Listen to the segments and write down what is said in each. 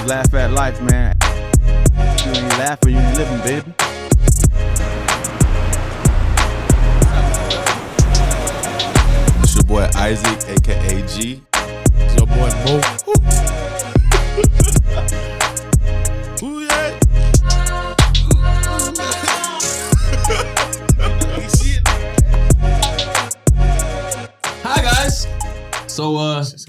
Laugh at life, man. You ain't laughing, you ain't living, baby. It's your boy Isaac, aka G. It's your boy Mo. Ooh, yeah. Hi guys. So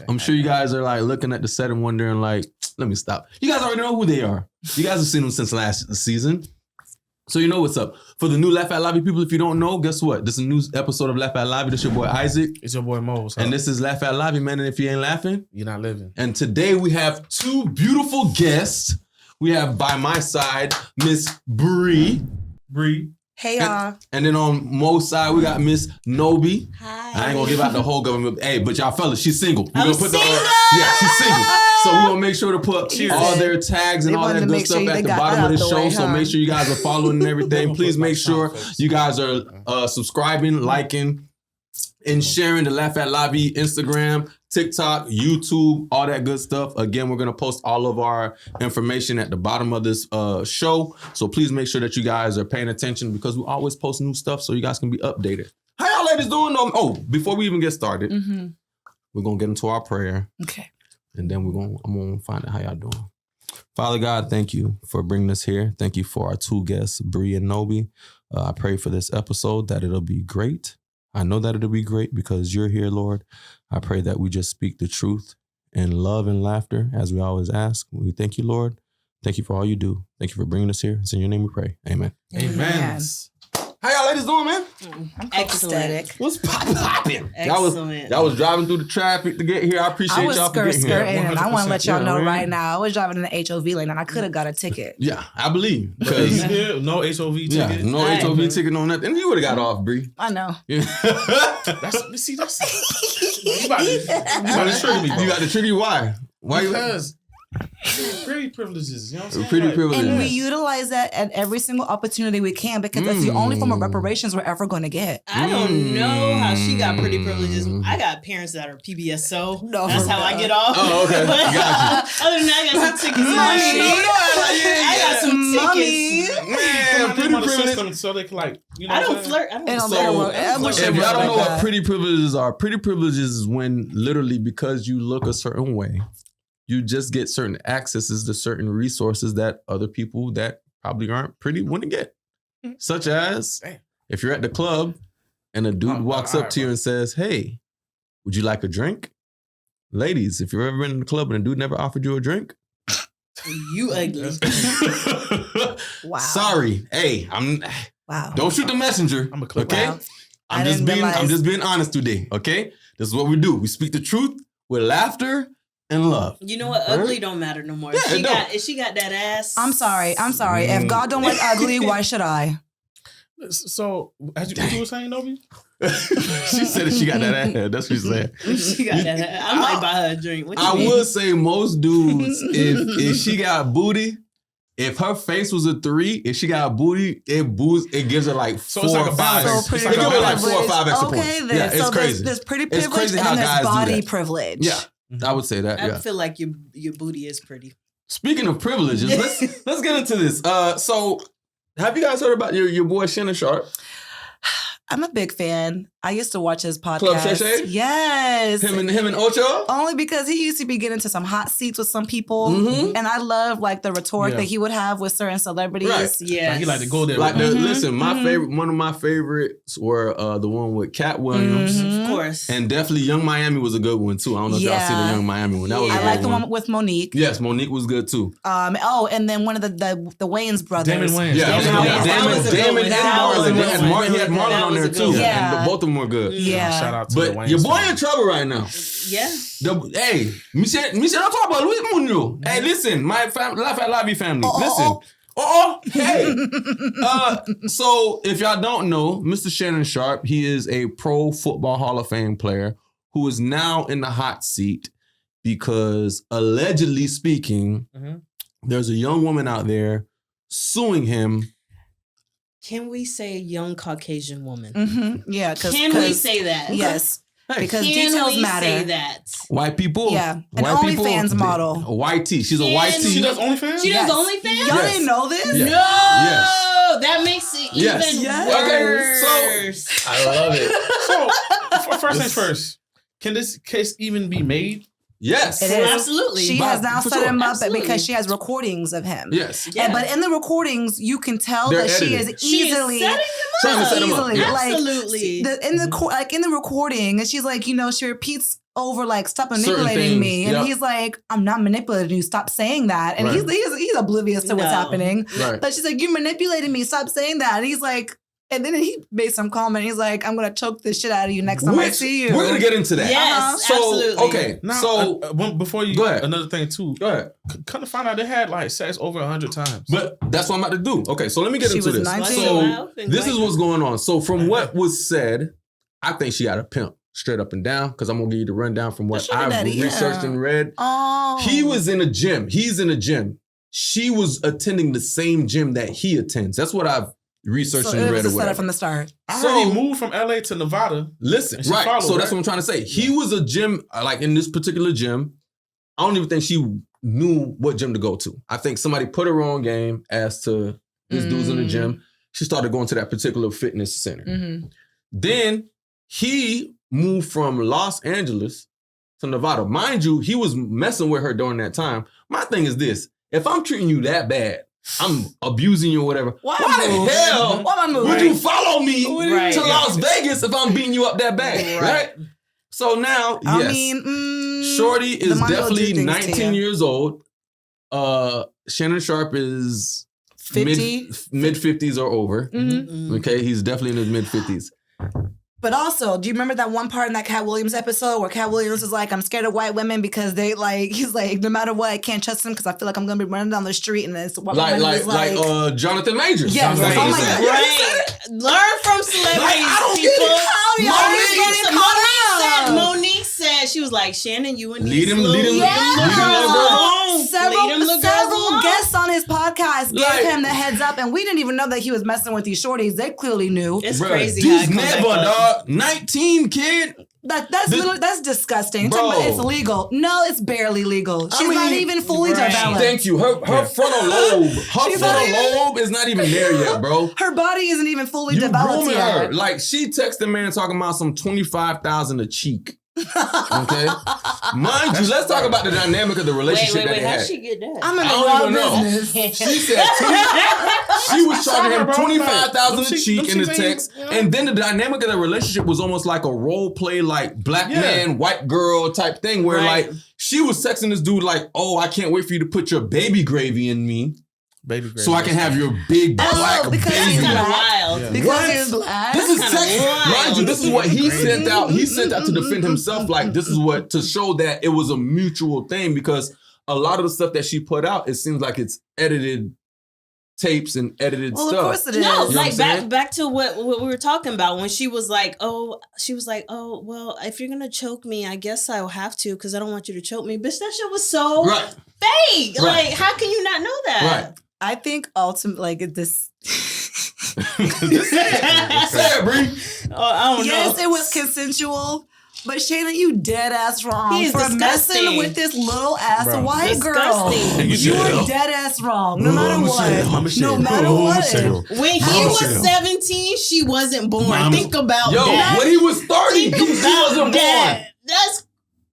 I'm sure you guys are like looking at the set and wondering like, let me stop. You guys already know who they are. You guys have seen them since last season. So you know what's up. For the new Laugh at Lavi people, if you don't know, guess what? This is a new episode of Laugh at Lavi. This is your boy Isaac. It's your boy Mois. And this is Laugh at Lavi, man. And if you ain't laughing, you're not living. And today we have two beautiful guests. We have by my side, Miss Bree. Hey y'all. And then on Mo's side, we got Miss Nobi. Hi. I ain't gonna give out the whole government. Hey, but y'all fellas, she's single. We're I'm gonna put single! yeah, she's single. So we're gonna make sure to put all their tags and all that good stuff at the bottom of the show. So make sure you guys are following and everything. Please make sure you guys are subscribing, liking, and sharing the Laugh at Lavi Instagram, TikTok, YouTube, all that good stuff. Again, we're going to post all of our information at the bottom of this show. So please make sure that you guys are paying attention because we always post new stuff so you guys can be updated. How y'all ladies doing? Oh, before we even get started, we're going to get into our prayer. Okay. And then I'm going to find out how y'all doing. Father God, thank you for bringing us here. Thank you for our two guests, Bree and Nobi. I pray for this episode that it'll be great. I know that it'll be great because you're here, Lord. I pray that we just speak the truth in love and laughter, as we always ask. We thank you, Lord. Thank you for all you do. Thank you for bringing us here. It's in your name we pray. Amen. Amen. How y'all ladies doing, man? I'm excellent. What's poppin'? Excellent. Y'all was driving through the traffic to get here. I appreciate y'all for getting here. And I want to let y'all know right now, I was driving in the HOV lane and I could have got a ticket. Yeah, I believe. Because no HOV ticket. Yeah, no HOV ticket, no nothing. And you would have got off, Bree. I know. You about to trigger me, bro. You got to trigger you. Why? Because pretty privileges, you know what I'm saying? Pretty privileges. And we utilize that at every single opportunity we can because that's the only form of reparations we're ever going to get. I don't know how she got pretty privileges. I got parents that are PBSO. No, that's how I get off. Oh, okay. Gotcha. Other than that, I got some tickets. I got some tickets. Man, pretty privileges. So they can like, you know I don't flirt. I don't So if y'all don't know what pretty privileges are, pretty privileges is when literally because you look a certain way, you just get certain accesses to certain resources that other people that probably aren't pretty wouldn't get. Such as if you're at the club and a dude walks up to you and says, "Hey, would you like a drink?" Ladies, if you've ever been in the club and a dude never offered you a drink, you ugly. Wow. Sorry. Hey, wow. Don't shoot the messenger. I'm a clip. Okay? Wow. I'm just being honest today. Okay? This is what we do. We speak the truth with laughter and love. You know what? Ugly don't matter no more. Yeah, if she got that ass. I'm sorry. If God don't like ugly, why should I? So, as you were saying, Nobi? She said that she got that ass. That's what she said. She got that ass. I might buy her a drink. What you I mean? would say most dudes, if she got booty, if her face was a 3, if she got booty, it gives her like 4 or 5. So It gives her like 4 or 5 extra points. Okay, then. Yeah, it's so crazy. There's pretty privilege It's crazy and how then guys there's do body that. privilege. Yeah, I would say that. I feel like your booty is pretty. Speaking of privileges, let's get into this. So have you guys heard about your boy Shannon Sharp? I'm a big fan. I used to watch his podcast. Club Shay Shay? Yes. Him and Ocho? Only because he used to be getting into some hot seats with some people. And I love like the rhetoric that he would have with certain celebrities. Right. Yeah. Like, he like to go there. Like listen, one of my favorites were the one with Cat Williams. Of course. And definitely Young Miami was a good one too. I don't know if y'all see the Young Miami one. That was a I good like the one. one with Monique. Yes, Monique was good too. And then one of the Wayans brothers. Damon Wayans. Damon and Marlon. He had Marlon on there too. Yeah. And both of them were good. Yeah. Shout out to But the Wayans your boy family. in trouble right now. Yeah. Hey, Michel, don't talk about Louis Munro. Hey, listen, my Laugh at Lavi family. Listen. Hey. So if y'all don't know, Mr. Shannon Sharp, he is a Pro Football Hall of Fame player who is now in the hot seat because allegedly speaking, there's a young woman out there suing him. Can we say young Caucasian woman? Yeah. Can we say that? Yes. because Can details we matter. say that? White people. Yeah, an White OnlyFans people, model. A white tee. She's a white Can tee. She does OnlyFans? She Yes. does OnlyFans? Y'all Yes. didn't know this? Yes. No, Yes. that makes it Yes. even Yes. worse. Okay, I love it. So, first things first. Can this case even be made? Yes. It is. Absolutely. She has now For set sure. him up Absolutely. because she has recordings of him. Yes. Yeah. But in the recordings, you can tell They're that she edited. is She is easily setting Trying to set him up. easily like Absolutely. in the recording, and she's like, you know, she repeats over like, stop manipulating things, me, and yep. he's like, I'm not manipulating you, stop saying that, and Right. he's oblivious to what's No. happening. Right. But she's like, you manipulating me, stop saying that, and he's like, and then he made some comment. He's like, I'm gonna choke this shit out of you next time I see you. We're gonna get into that. Yes, So absolutely. okay. Now, So before you Go ahead. another thing too. go ahead. Kind of find out they had like sex over 100 times. But that's what I'm about to do. Okay, so let me get She into was this. 19. So this is what's going on. So from what was said, I think she got a pimp straight up and down because I'm gonna give you the rundown from what sugar I've daddy, researched yeah. and read. Oh, He was in a gym. He's in a gym. She was attending the same gym that he attends. That's what I've researched so and it read was or a setup whatever. from the start. I So- heard he moved from LA to Nevada. Listen, And she right. followed, So that's right? what I'm trying to say. He was a gym, like in this particular gym. I don't even think she knew what gym to go to. I think somebody put her on game as to this dude's in the gym. She started going to that particular fitness center. Mm-hmm. Then he moved from Los Angeles to Nevada. Mind you, he was messing with her during that time. My thing is this. If I'm treating you that bad, I'm abusing you or whatever. Why the hell Why am I moving? would you follow me Right. to Las Vegas if I'm beating you up that bad? Right? So now, I yes. mean, Shorty the is mind will do definitely things to 19 you. years old. Shannon Sharp is 50. mid 50s or over. Mhm. Okay, he's definitely in his mid 50s. But also, do you remember that one part in that Cat Williams episode where Cat Williams is like, I'm scared of white women because they like, he's like, no matter what, I can't trust them because I feel like I'm going to be running down the street and this white woman is like, Jonathan Majors. Yes. Jonathan Oh my Majors. God. Right. Learn from celebrities, Like, I don't get people. it. How y'all is getting caught up? Monique said, she was like, Shannon, you and Lead these him, lead him, little- lead him, little girl. alone. Lead them little girls Several alone. guests on his podcast gave Like- him the heads up, and we didn't even know that he was messing with these shorties. They clearly knew. It's Bruh, crazy how These it comes back never, up. dog. 19, kid. That's disgusting. Bro. Talking about it's legal. No, it's barely legal. She's not mean, even fully right. developed. Thank you. Her frontal lobe. Her She's not frontal even- lobe is not even there yet, bro. Her body isn't even fully You developed grooming yet. her. Like, she texted man talking about some 25,000 a cheek. Okay? Mind you, let's talk about the dynamic of the relationship that they how'd had. she get that? I'm in I the don't wrong even know. business. She said she was charging him 25,000 a cheek in the text, and then the dynamic of the relationship was almost like a role play, like black man, white girl type thing, where Right. like she was texting this dude like, "Oh, I can't wait for you to put your baby gravy in me, Baby gravy. so I can have your big black because That's baby." kind of Black. wild. Yeah. Because What? he's black. This is kinda text. wild. Mind you, this is what he Crazy. sent out. He sent out to defend himself. Like, this is what, to show that it was a mutual thing, because a lot of the stuff that she put out, it seems like it's edited tapes and edited Well, stuff. of course it is. No, You know what like I'm back saying? back to what we were talking about when she was like, oh, well, if you're gonna choke me, I guess I'll have to because I don't want you to choke me. Bitch, that shit was so Right. fake. Right. Like, how can you not know that? Right. I think ultimately, like this. Say it, Bree. Oh, I don't Yes, know. it was consensual. But Shayna, you dead ass wrong He is for messing disgusting. with this little ass Bro. white Disgusting. girl. You You tell. were dead ass wrong, no matter Mama what. Shell, Mama No Shell. matter Mama what. Shell. When he Mama was Shell. 17, she wasn't born. Mama- Think about Yo, that. when he was 30, he Think about wasn't that. born. That's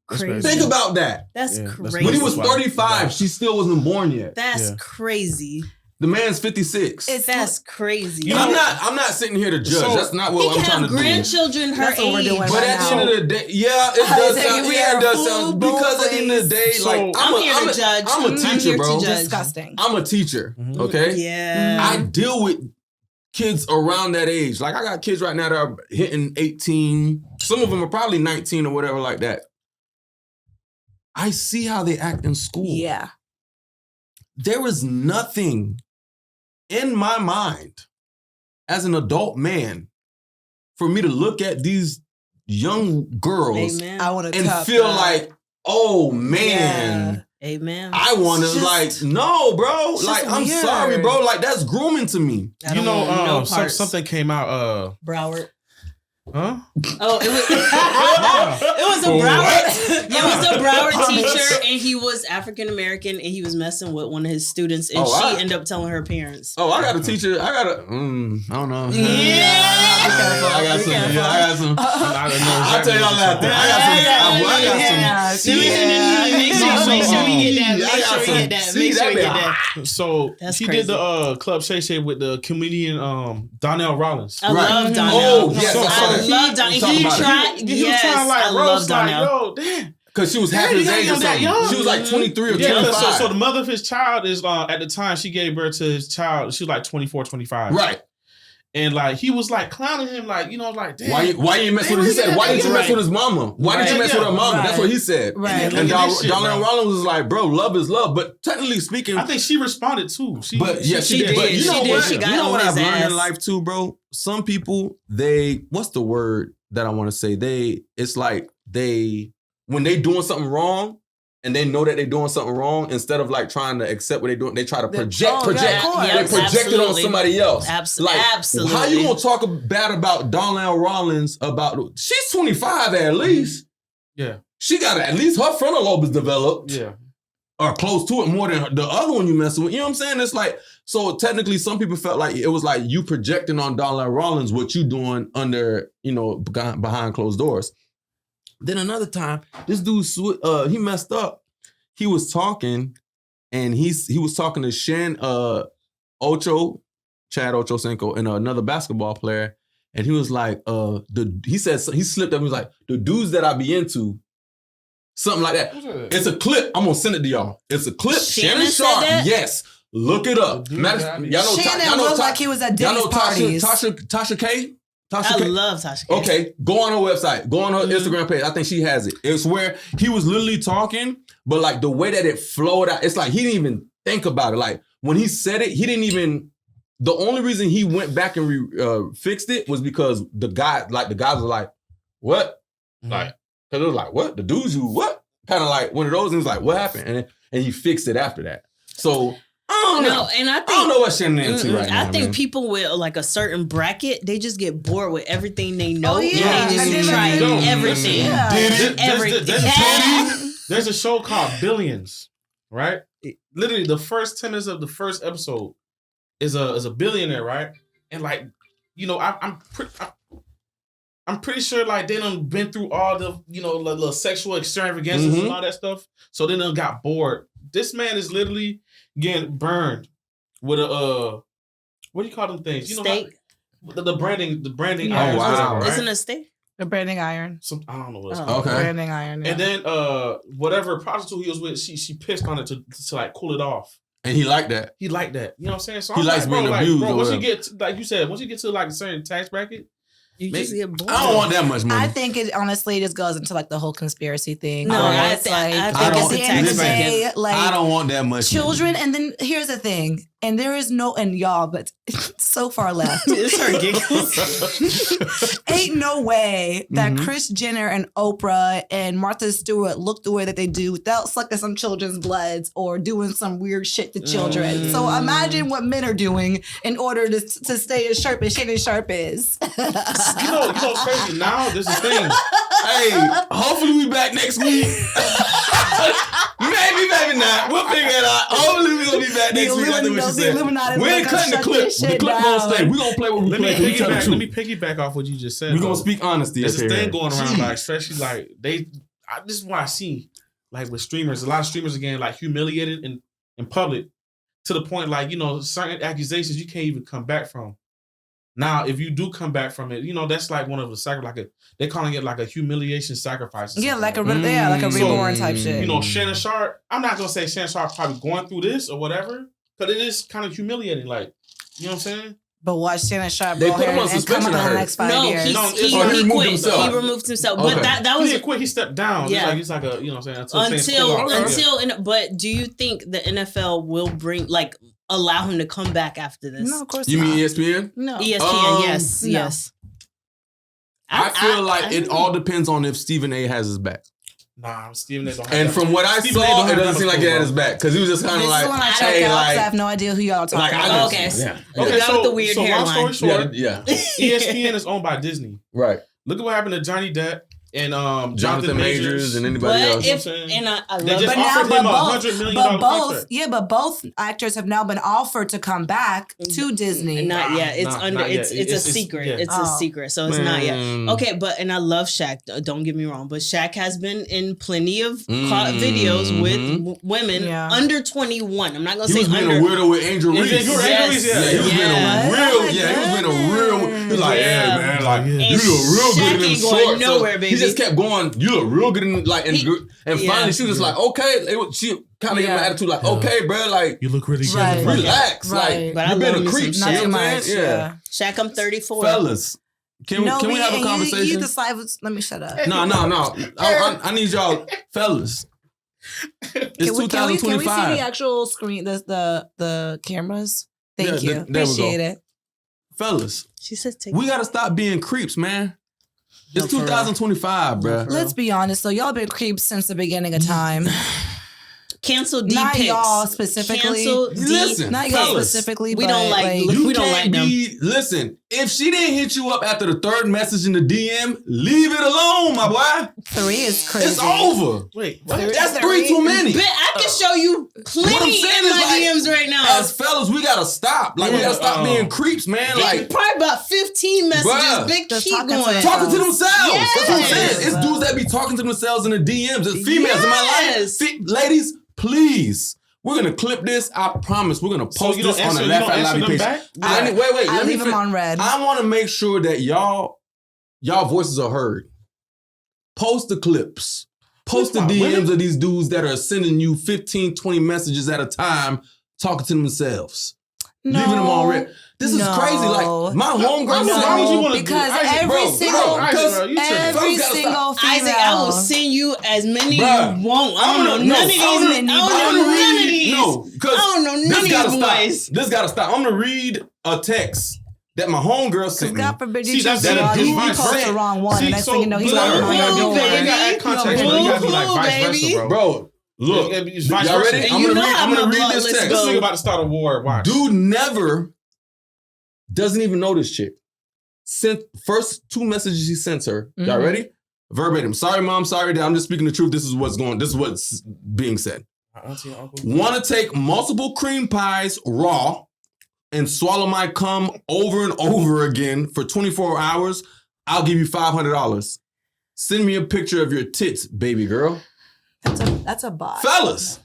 That's crazy. crazy. Think about that. That's Yeah, that's crazy. When he was Wow. 35, she still wasn't born yet. That's Yeah. crazy. The man's 56. That's crazy. You know- I'm not sitting here to judge. So- That's not he what I'm can trying have to do. grandchildren her That's what we're age. doing But right at the now. end of the day, yeah, it I does think sound. we Yeah, are it does full sound. Because at the end of the day, So- like I'm here to judge. I'm a I'm teacher, here to bro. judge. Disgusting. I'm a teacher. Mhm. Okay. Yeah. I deal with kids around that age. Like, I got kids right now that are hitting 18. Some of them are probably 19 or whatever like that. I see how they act in school. Yeah. There is nothing in my mind as an adult man for me to look at these young girls Amen. I want to and feel like, oh man, Amen. I want It's to, just- like, no, bro. it's Like, just I'm weird. sorry, bro. Like, that's grooming to me. I You don't know, want no parts. something came out. Broward. Huh? Oh, it was a Broward. It was a Broward teacher, and he was African American, and he was messing with one of his students, and she ended up telling her parents. Oh, I got a teacher. I don't know. Yeah. I got some. I'll tell y'all that. I got some. Make sure we get that. So That's he crazy. did the Club Shay Shay with the comedian Donnell Rollins. I love Donnell. Oh, yes. I love Donnell. He was trying like, I love Donnell. Yo, damn. Because she was half his age or something. She was like 23 or 25. So the mother of his child is, at the time she gave birth to his child, she was like 24, 25. Right. And like he was like clowning him, like, you know, like, damn. Why you ain't mess with him? He said, why didn't you mess with his mama? Why didn't you mess with her mama? That's what he said. Right. And Donnell Rollins was like, bro, love is love. But technically speaking, I think she responded too. She did. But you know what? You know what I've learned in life too, bro? Some people, what's the word that I want to say? It's like when they doing something wrong, and they know that they're doing something wrong, instead of like trying to accept what they're doing, they try to project. They project it on somebody else. Absolutely. How you gonna talk bad about Donnell Rollins she's 25 at least. Yeah. She got at least her frontal lobe is developed. Yeah. Or close to it more than the other one you messing with. You know what I'm saying? It's like, so technically some people felt like it was like you projecting on Donnell Rollins what you doing under, behind closed doors. Then another time, this dude, he messed up. He was talking, and he was talking to Chad Ochocinco, and another basketball player, and he was like, he slipped up. He was like, the dudes that I be into, something like that. It's a clip. I'm gonna send it to y'all. It's a clip. Shannon Sharp. Yes, look it up. Y'all know Shannon looked like he was at Diddy's parties. Tasha K. I love Tasha K. Okay, go on her website. Go on her Instagram page. I think she has it. It's where he was literally talking, but like the way that it flowed out, it's like he didn't even think about it. Like when he said it, he didn't even. The only reason he went back and fixed it was because the guys were like, "What?" Like, because it was like, "What?" The dudes, you what? Kind of like one of those. And he was like, "What happened?" And he fixed it after that. So. I don't know. And I don't know what Shannon into right now. I think people with like a certain bracket, they just get bored with everything they know. And they just try everything. There's a show called Billions, right? Literally, the first 10 minutes of the first episode is a billionaire, right? And like, I'm pretty sure like they done been through all the the sexual extravagances and all that stuff. So they done got bored. This man is literally getting burned with a what do you call them things? Steak. The branding Yeah. iron. Wow. Right? Isn't it a steak? The branding iron. I don't know what it's called. Okay. Branding iron. Yeah. And then whatever prostitute he was with, she pissed on it to like cool it off. And he liked that. He liked that. You know what I'm saying? So he likes being abused. Bro, once you get like you said, once you get to like a certain tax bracket, you just get bored. I don't want that much money. I think it honestly just goes into like the whole conspiracy thing. No, I think it's a tax bracket. Like, I don't want that much children, money. And then here's the thing, and there is no, and y'all, but so far left. It's her giggles. Ain't no way that Kris Jenner and Oprah and Martha Stewart look the way that they do without sucking some children's bloods or doing some weird shit to children. So imagine what men are doing in order to stay as sharp as Shannon Sharp is. You know what's crazy? Now there's a thing. Hey, hopefully we back next week. maybe not. We'll figure it out. Hopefully we're gonna be back next week. I think what she said. We ain't cutting the clip. The clip gonna stay. We're gonna play what we play. Let me piggyback off what you just said. We're gonna speak honesty. There's this thing going around, like especially like this is what I see, like with streamers. A lot of streamers are getting like humiliated in public to the point like certain accusations you can't even come back from. Now, if you do come back from it, that's like one of the they're calling it like a humiliation sacrifice. Yeah, like a reborn type shit. Shannon Sharp. I'm not gonna say Shannon Sharp probably going through this or whatever, but it is kind of humiliating. Like, you know what I'm saying? But watch Shannon Sharp they go put him on and come up in the next 5 years. He removed himself. He removed himself. Okay. But that was he didn't quit. He stepped down. Yeah. It's like a what I'm saying. But do you think the NFL will allow him to come back after this? No, of course you not. mean ESPN? No. ESPN, no. yes. I feel like it all depends on if Stephen A has his back. Nah, Stephen A don't have And that. from what I Stephen A saw, don't it have doesn't that seem like much he had pull, his back. Because he was just kind of This like, is when I check hey, out, so I like, have no idea who y'all talking about. Okay. Yeah. The guy with the weird long hairline. story short, Yeah. ESPN is owned by Disney. Right. Look at what happened to Johnny Depp and Jonathan Majors and anybody else. I love they just but offered now, him $100 million contract. But both actors have now been offered to come back to Disney. Not yet. It's a secret. Yeah. It's a secret. So it's not yet. Okay, and I love Shaq. Don't get me wrong, but Shaq has been in plenty of videos with women under 21. I'm not gonna say under. He was being a weirdo with Angel Reese. He was being a real. He was like, yeah, man, like you look real good in them shorts. Nowhere, baby. He just kept going. You look real good in like, and finally she was just like, okay. She kind of gave an attitude like, okay, bro, like you look really good. Right. Relax, right. Like you've been a creep. Not too much. Yeah. Shaq, I'm 34. Fellas, can we have a conversation? You decide. Let me shut up. No. I need y'all, fellas. It's 2025. Can we see the actual screen? The cameras. Thank you. Appreciate it, fellas. She says, we gotta stop being creeps, man. It's 2025, bro. Let's be honest, though. Y'all been creeps since the beginning of time. Cancel D Not pics. y'all specifically. Not y'all specifically. We don't like. We don't like them. Listen, if she didn't hit you up after the third message in the DM, leave it alone, my boy. 3 is crazy. It's over. Wait, what? That's 3 too many. But I can show you plenty in my DMs right now. As fellas, we gotta stop. Like we gotta stop being creeps, man. Like probably about 15 messages. Big keep going. Talking to themselves. Yes. That's what I'm saying. It's dudes that be talking to themselves in the DMs. It's females in my life. Ladies, please. We're gonna clip this. I promise. We're gonna post this on the Laugh at Lavi page. Wait. I leave them on red. I want to make sure that y'all voices are heard. Post the clips. Post the DMs of these dudes that are sending you 15, 20 messages at a time, talking to themselves. Leaving them on red. This is crazy. Like my homegirl said, because every single female. Isaac, I will send you as many you want. I don't know none of these. No, because I don't know none of these boys. This gotta stop. I'm gonna read a text that my homegirl sent me. God forbid you post the wrong one. And next thing you know, he's like, bro. Look, y'all ready? I'm gonna read this text. This nigga about to start a war. Watch. Dude never doesn't even know this chick. Sent first 2 messages he sent her. Y'all ready? Verbatim. Sorry, mom. Sorry, dad. I'm just speaking the truth. This is what's being said. Want to take multiple cream pies raw and swallow my cum over and over again for 24 hours? I'll give you $500. Send me a picture of your tits, baby girl. That's a bot. Fellas.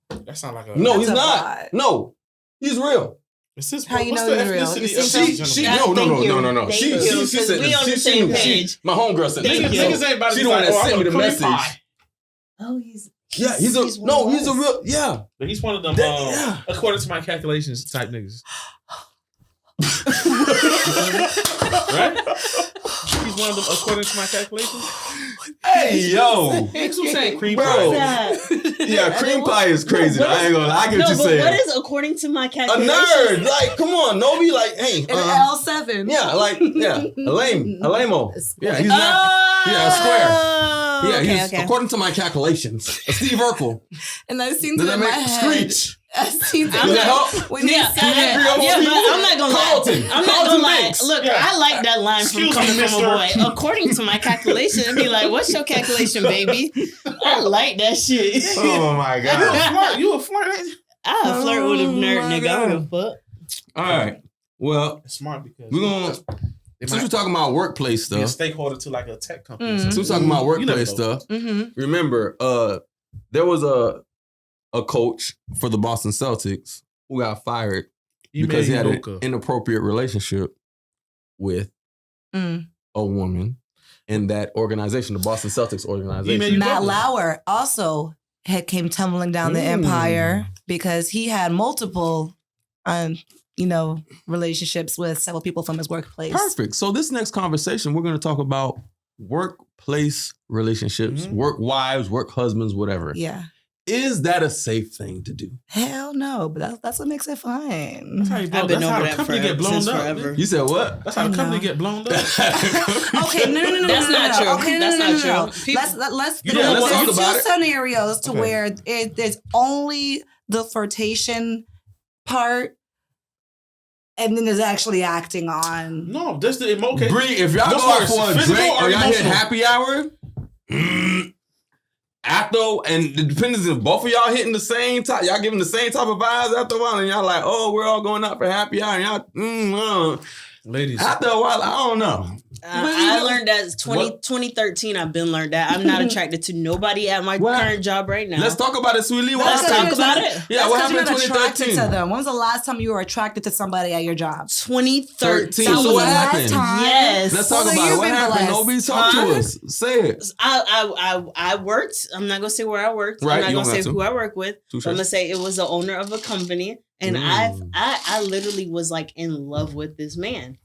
That sounds like a... No, he's not. Bot. No, he's real. Is this, how you know he's real? No. She said we on the same page. My homegirl said niggas ain't about to she the one that sent me the message. Oh, he's a real, yeah. But he's one of them, according to my calculations, type niggas. Right? He's one of them, according to my calculations. Hey, yo. That's what I'm saying, cream bro. pie. Yeah, cream pie is crazy. I ain't gonna lie. I get what you're saying. What is according to my calculations? A nerd. Like, come on. No be like, hey. An L7. Yeah, like, a lame-o. Yeah, he's not. Yeah, a square. Yeah, he's according to my calculations. A Steve Urkel. And I seen that in my head. Screech. I seen that. But I'm not gonna lie. I'm not gonna lie. Look, I like that line from coming from a boy. According to my calculation, it'd be like, "What's your calculation, baby?" I like that shit. Oh my god, you a flirt? I flirt with a nerd nigga. I don't give a fuck. All right. Well, it's smart because we're gonna. Since we're talking about workplace stuff, be a stakeholder to like a tech company. Since we're talking about workplace stuff, remember, there was a coach for the Boston Celtics who got fired because he had an inappropriate relationship with a woman in that organization, the Boston Celtics organization. Matt Lauer also came tumbling down the empire because he had multiple, relationships with several people from his workplace. Perfect. So this next conversation, we're going to talk about workplace relationships, work wives, work husbands, whatever. Yeah. Is that a safe thing to do? Hell no, but that's what makes it fun. That's how you blow. That's how the company get blown up. You said what? That's how the company get blown up. Okay, no. That's not true. Okay, that's not true. Let's talk about two scenarios to where there's only the flirtation part and then is actually acting on. No, that's the emotion. Bree, if y'all go out for a drink or y'all hit happy hour, after, and it depends if both of y'all hitting the same type, y'all giving the same type of vibes after a while, and y'all like, oh, we're all going out for happy hour, and y'all, ladies. After a while, I don't know. I learned that 2013. I've been learned that I'm not attracted to nobody at my current job right now. Let's talk about it, sweetie. Let's talk about it. Yeah, what happened in 2013? To them. When was the last time you were attracted to somebody at your job? 2013. So what happened? Yes. Let's talk about it. What happened? Nobody talk to us. Say it. I worked. I'm not gonna say where I worked. Right, I'm not gonna say who I work with. I'm gonna say it was the owner of a company, and I literally was like in love with this man.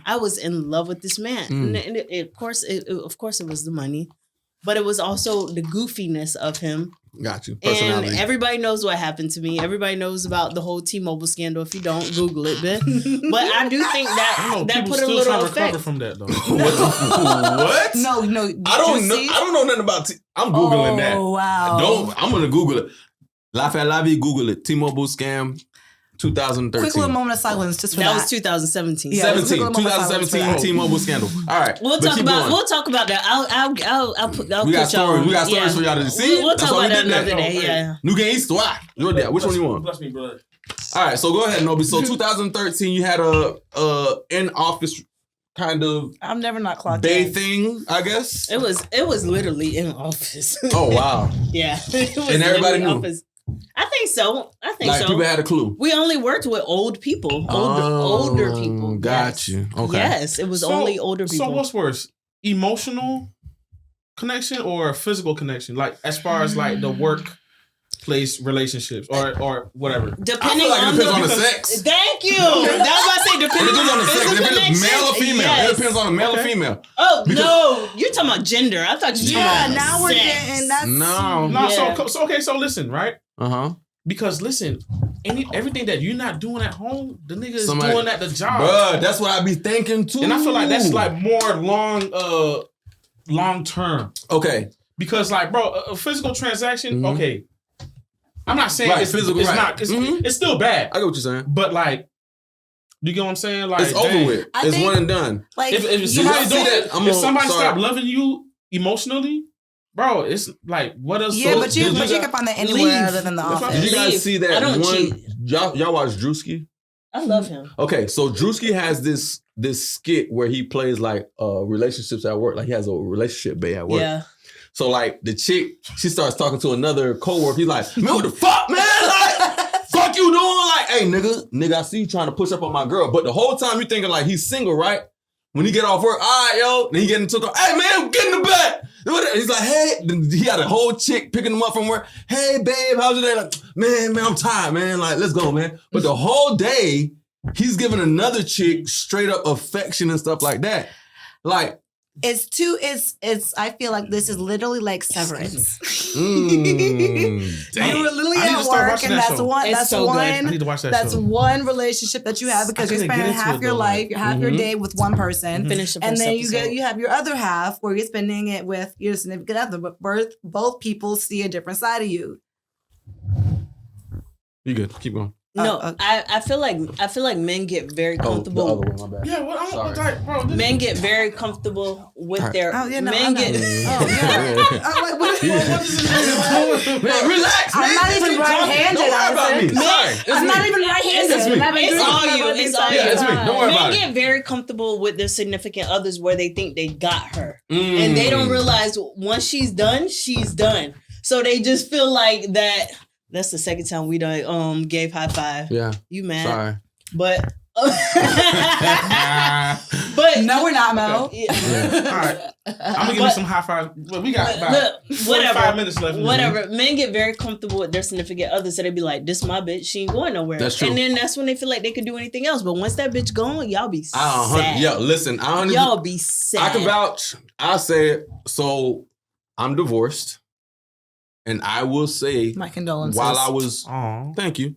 I was in love with this man, and of course, it was the money, but it was also the goofiness of him. Got you. And everybody knows what happened to me. Everybody knows about the whole T-Mobile scandal. If you don't, Google it, man. But I do think that put a little effect from that though. What? No. I don't know nothing about. I'm googling that. Oh wow. I'm gonna Google it. Lavi, Google it. T-Mobile scam. 2013. Quick little moment of silence just for that. That was 2017. Yeah, 2017 T-Mobile scandal. All right. We'll talk about that. I'll we got stories. We got stories for y'all to see. We'll talk about that another day. Yeah. New game histoire. Which one you want? Bless me, brother. All right. So go ahead, Nobi. So 2013, you had a in office kind of I'm never not clocked day thing, I guess. It was literally in office. Oh wow. Yeah. It was and everybody knew. Office. I think so. Like people had a clue. We only worked with old people, older people. Got you. Okay. Yes, it was only older people. So what's worse, emotional connection or physical connection? Like as far as like the workplace relationships or whatever. Depending on the sex. Thank you. That was what I say. Depending on the sex. If it's male or female. Yes. It depends on the male or female. Oh no, you're talking about gender. I thought you were talking about now sex. we're getting that's no. Yeah. So listen, right? Uh-huh. Because listen, everything that you're not doing at home, the nigga is doing at the job. Bruh, that's what I be thinking too. And I feel like that's like more long term. Okay. Because like, bro, a physical transaction, okay. I'm not saying it's physical. It's not. It's still bad. I get what you're saying. But like, you get what I'm saying? Like, it's over with. It's one and done. Like, if somebody stop loving you emotionally, bro, it's like, what else? Yeah, but you can find that anywhere other than the office. Did you guys see that one? Y'all watch Drewski? I love him. Okay, so Drewski has this skit where he plays like relationships at work. Like he has a relationship bae at work. Yeah. So like the chick, she starts talking to another coworker. He's like, man, what the fuck, man? Like, fuck you doing? Like, hey, nigga, I see you trying to push up on my girl. But the whole time you thinking like he's single, right? When he get off work, all right, yo. Then he get into the car, hey, man, get in the back. He's like, hey. Then he had a whole chick picking him up from work. Hey, babe, how's your day? Like, man, I'm tired, man. Like, let's go, man. But the whole day, he's giving another chick straight up affection and stuff like that. Like, I feel like this is literally like Severance. Damn. You were literally at work, and that's one relationship that you have because you're spending half your life, half your day with one person. And then you have your other half where you're spending it with your significant other, but both people see a different side of you. You good. Keep going. No, I feel like men get very comfortable. The other one, my bad. Yeah, what I'm bro. Men get very comfortable with their. Man, relax. I'm not even right-handed. Don't worry about me. Sorry, I'm not even right-handed. It's all you. It's all you. It's me. Don't worry about it. Men get very comfortable with their significant others where they think they got her, and they don't realize once she's done, she's done. So they just feel like that. That's the second time we done gave high five. Yeah. You mad? Sorry. But no, we're not, Mo. Yeah. All right. I'm gonna give you some high five. Well, we got about 45 minutes left. Whatever. Men get very comfortable with their significant others, so they be like, "This my bitch. She ain't going nowhere." That's true. And then that's when they feel like they can do anything else. But once that bitch gone, y'all be sad. Yo, listen. Y'all be sad. I can vouch. I say it. So I'm divorced. And I will say, my condolences. While I was, thank you.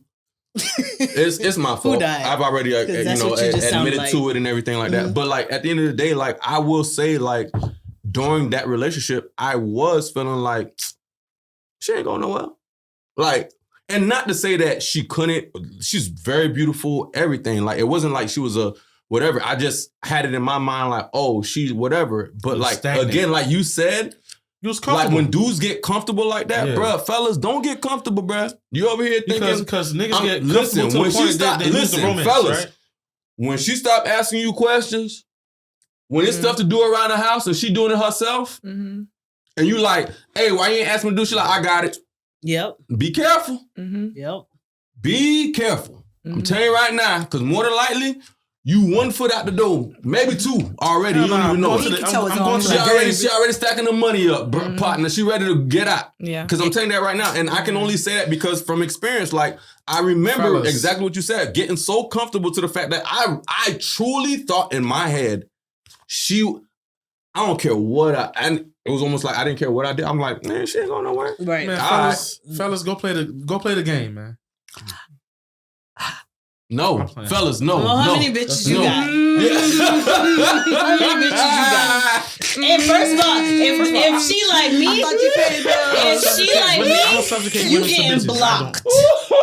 It's my fault. I've already admitted to it and everything like that. But like at the end of the day, like I will say, like during that relationship, I was feeling like she ain't going nowhere. Like, And not to say that she couldn't. She's very beautiful. Everything. Like it wasn't like she was a whatever. I just had it in my mind like, oh, she's whatever. But like stagnant. Again, like you said. You was comfortable. Like when dudes get comfortable like that, bruh, fellas, don't get comfortable, bruh. You over here thinking because niggas get listen to when the point she stop, that listen, romance, fellas, right? when she stopped asking you questions, when it's stuff to do around the house and she doing it herself, and you like, hey, why you ain't asking me to do? She like, I got it. Yep. Be careful. Yep. Be careful. I'm telling you right now, because more than likely. You 1 foot out the door, maybe 2 already. You don't even know. I'm going to the she already stacking the money up, partner. She ready to get out. Yeah. Because I'm telling you that right now, and I can only say that because from experience, like I remember exactly what you said, getting so comfortable to the fact that I truly thought in my head, I don't care what and it was almost like I didn't care what I did. I'm like, man, she ain't going nowhere. Right, man. Fellas, go play the game, man. No, fellas, no. Well, how many bitches you got? How many bitches you got? And first of all, if she like me, if she like me, you getting blocked.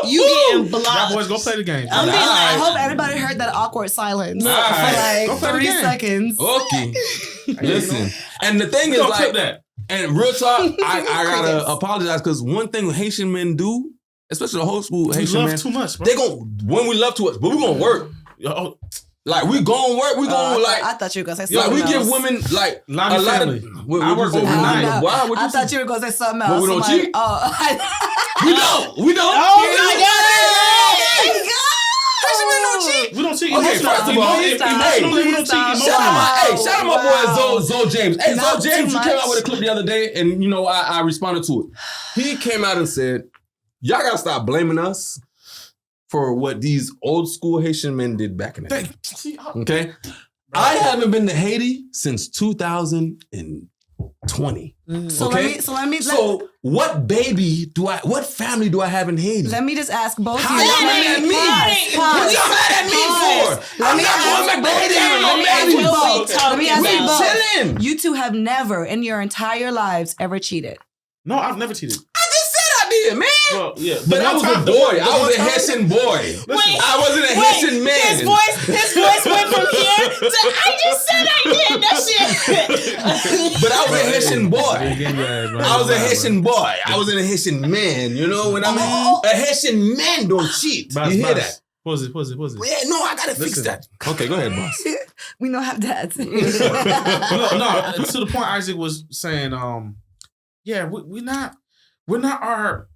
You getting blocked. Y'all boys, go play the game. I hope everybody heard that awkward silence for like 3 seconds. Okay. Listen, and the thing is like that. And real talk, I gotta apologize because one thing Haitian men do. Especially the whole school Haitian love man. Too much, bro. They when we love too much, but we gonna work. Like we gonna work. We gonna like. I thought you were gonna say something like we else. give women like Lavi a lot family. of. I work overnight. Why? I thought you were gonna say something else. But we don't cheat. We don't. Oh my God! We don't cheat. Okay, first of all, emotionally, we don't cheat. Shout out my boy Zoe James. Hey, Zoe James, you came out with a clip the other day, and you know I responded to it. He came out and said, y'all gotta stop blaming us for what these old school Haitian men did back in the day. Okay? I haven't been to Haiti since 2020. Okay? So what family do I have in Haiti? Let me just ask both of you. How y'all mad at me? What y'all mad at me for? I'm not going back to Haiti. Let me ask you both. Chilling. You two have never in your entire lives ever cheated. No, I've never cheated. Man. Well, yeah. But I was a boy. I was a Haitian boy. I wasn't a Haitian man. His voice went from here to I just said I did that shit. But I was a Haitian boy. I was a Haitian boy. I wasn't a Haitian man. You know what I mean? A Haitian man don't cheat. You hear that? Pause it. Yeah, no, I gotta fix that. Okay, go ahead, boss. We don't have dads. No, to the point Isaac was saying, yeah, we're not our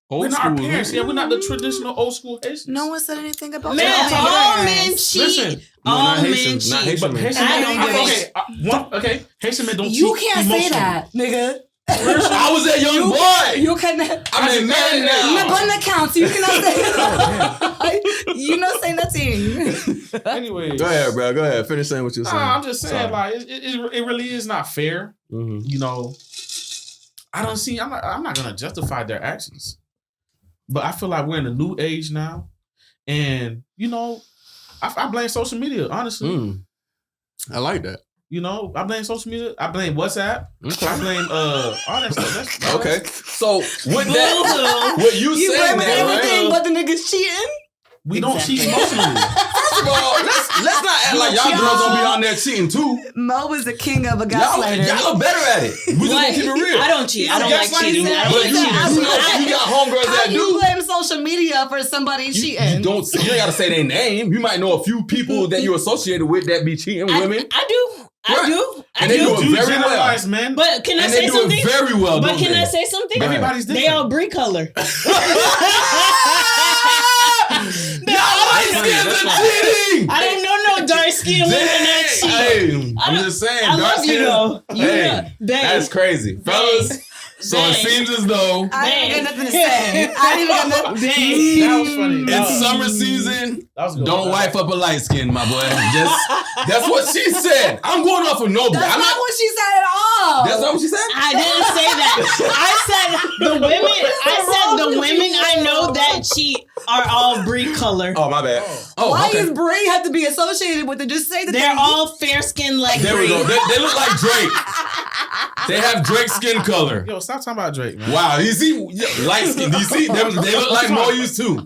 parents. Yeah, we're not the traditional old school Haitians. No one said anything about man. All men cheat. Listen, all men cheat. Not Haitian men. Okay, Haitian men don't cheat. You can't say that, nigga. I was a young boy. You cannot. I'm a man now. My bun account. You cannot say that. You not say nothing. Anyway, go ahead, bro. Go ahead. Finish saying what you're saying. I'm just saying, like, it really is not fair. Mm-hmm. You know, I'm not gonna justify their actions, but I feel like we're in a new age now, and you know, I blame social media. Honestly, I like that. You know, I blame social media. I blame WhatsApp. Okay. I blame all that stuff. Okay. So with that, what you saying blaming everything but the niggas cheating? We don't cheat emotionally. First of all, let's not act like y'all girls don't be on there cheating too. Mo was the king of a gaslighter. Y'all are better at it. We just gonna keep it real. I don't cheat. I don't like cheating. You got homegirls that do. You blame social media for somebody cheating. You ain't gotta say their name. You might know a few people that you associated with that be cheating women. I do. And they do it very well. Man. But can I say something? They do it very well. But can I say something? Everybody's different. They all brie color. I don't know no dark skin women that cheat. Hey, I'm just saying. I love you though. Hey, that's crazy, fellas. So it seems as though I didn't got nothing to say. I didn't got nothing. That was funny. It's summer season. Don't wipe up a light skin, my boy. That's what she said. I'm going off of Noble. That's not what she said at all. That's not what she said? I didn't say that. I said the women I know that cheat are all brie color. Oh, my bad. Oh, why does brie have to be associated with it? Just say that they're all fair skinned like there brie. we go. They look like Drake. They have Drake's skin color. Yo, stop talking about Drake, man. Wow, you see, light skin. Do you see? They look like Mois too.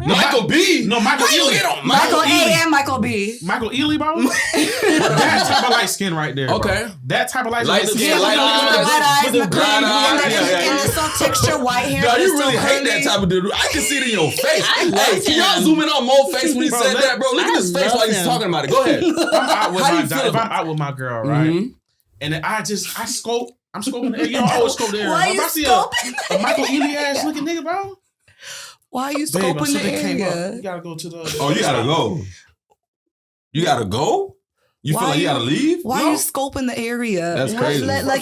Michael B. No, Michael Ealy. Michael A and Michael B. Michael Ealy, bro. That type of light skin right there. Okay. Bro. That type of light skin. Light eyes, with the brown eyes. And the soft texture, white hair. No, you really hate that type of dude. I can see it in your face. Hey, can y'all zoom in on Mo's face when he said that, bro? Look at his face while he's talking about it. Go ahead. If I'm out with my girl, right? And I'm scoping the air. You know, I always scope the air. Why if I see a Michael Ealy ass looking nigga, bro. Why are you scoping the area? You gotta go to the. Oh, you gotta go. You gotta go? You feel like you gotta leave? Why are you scoping the area? That's crazy. Like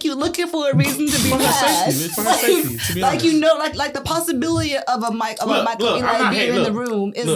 you looking for a reason to be mad. For her safety, to be honest. You know, like the possibility of a Michael Ealy being in the room is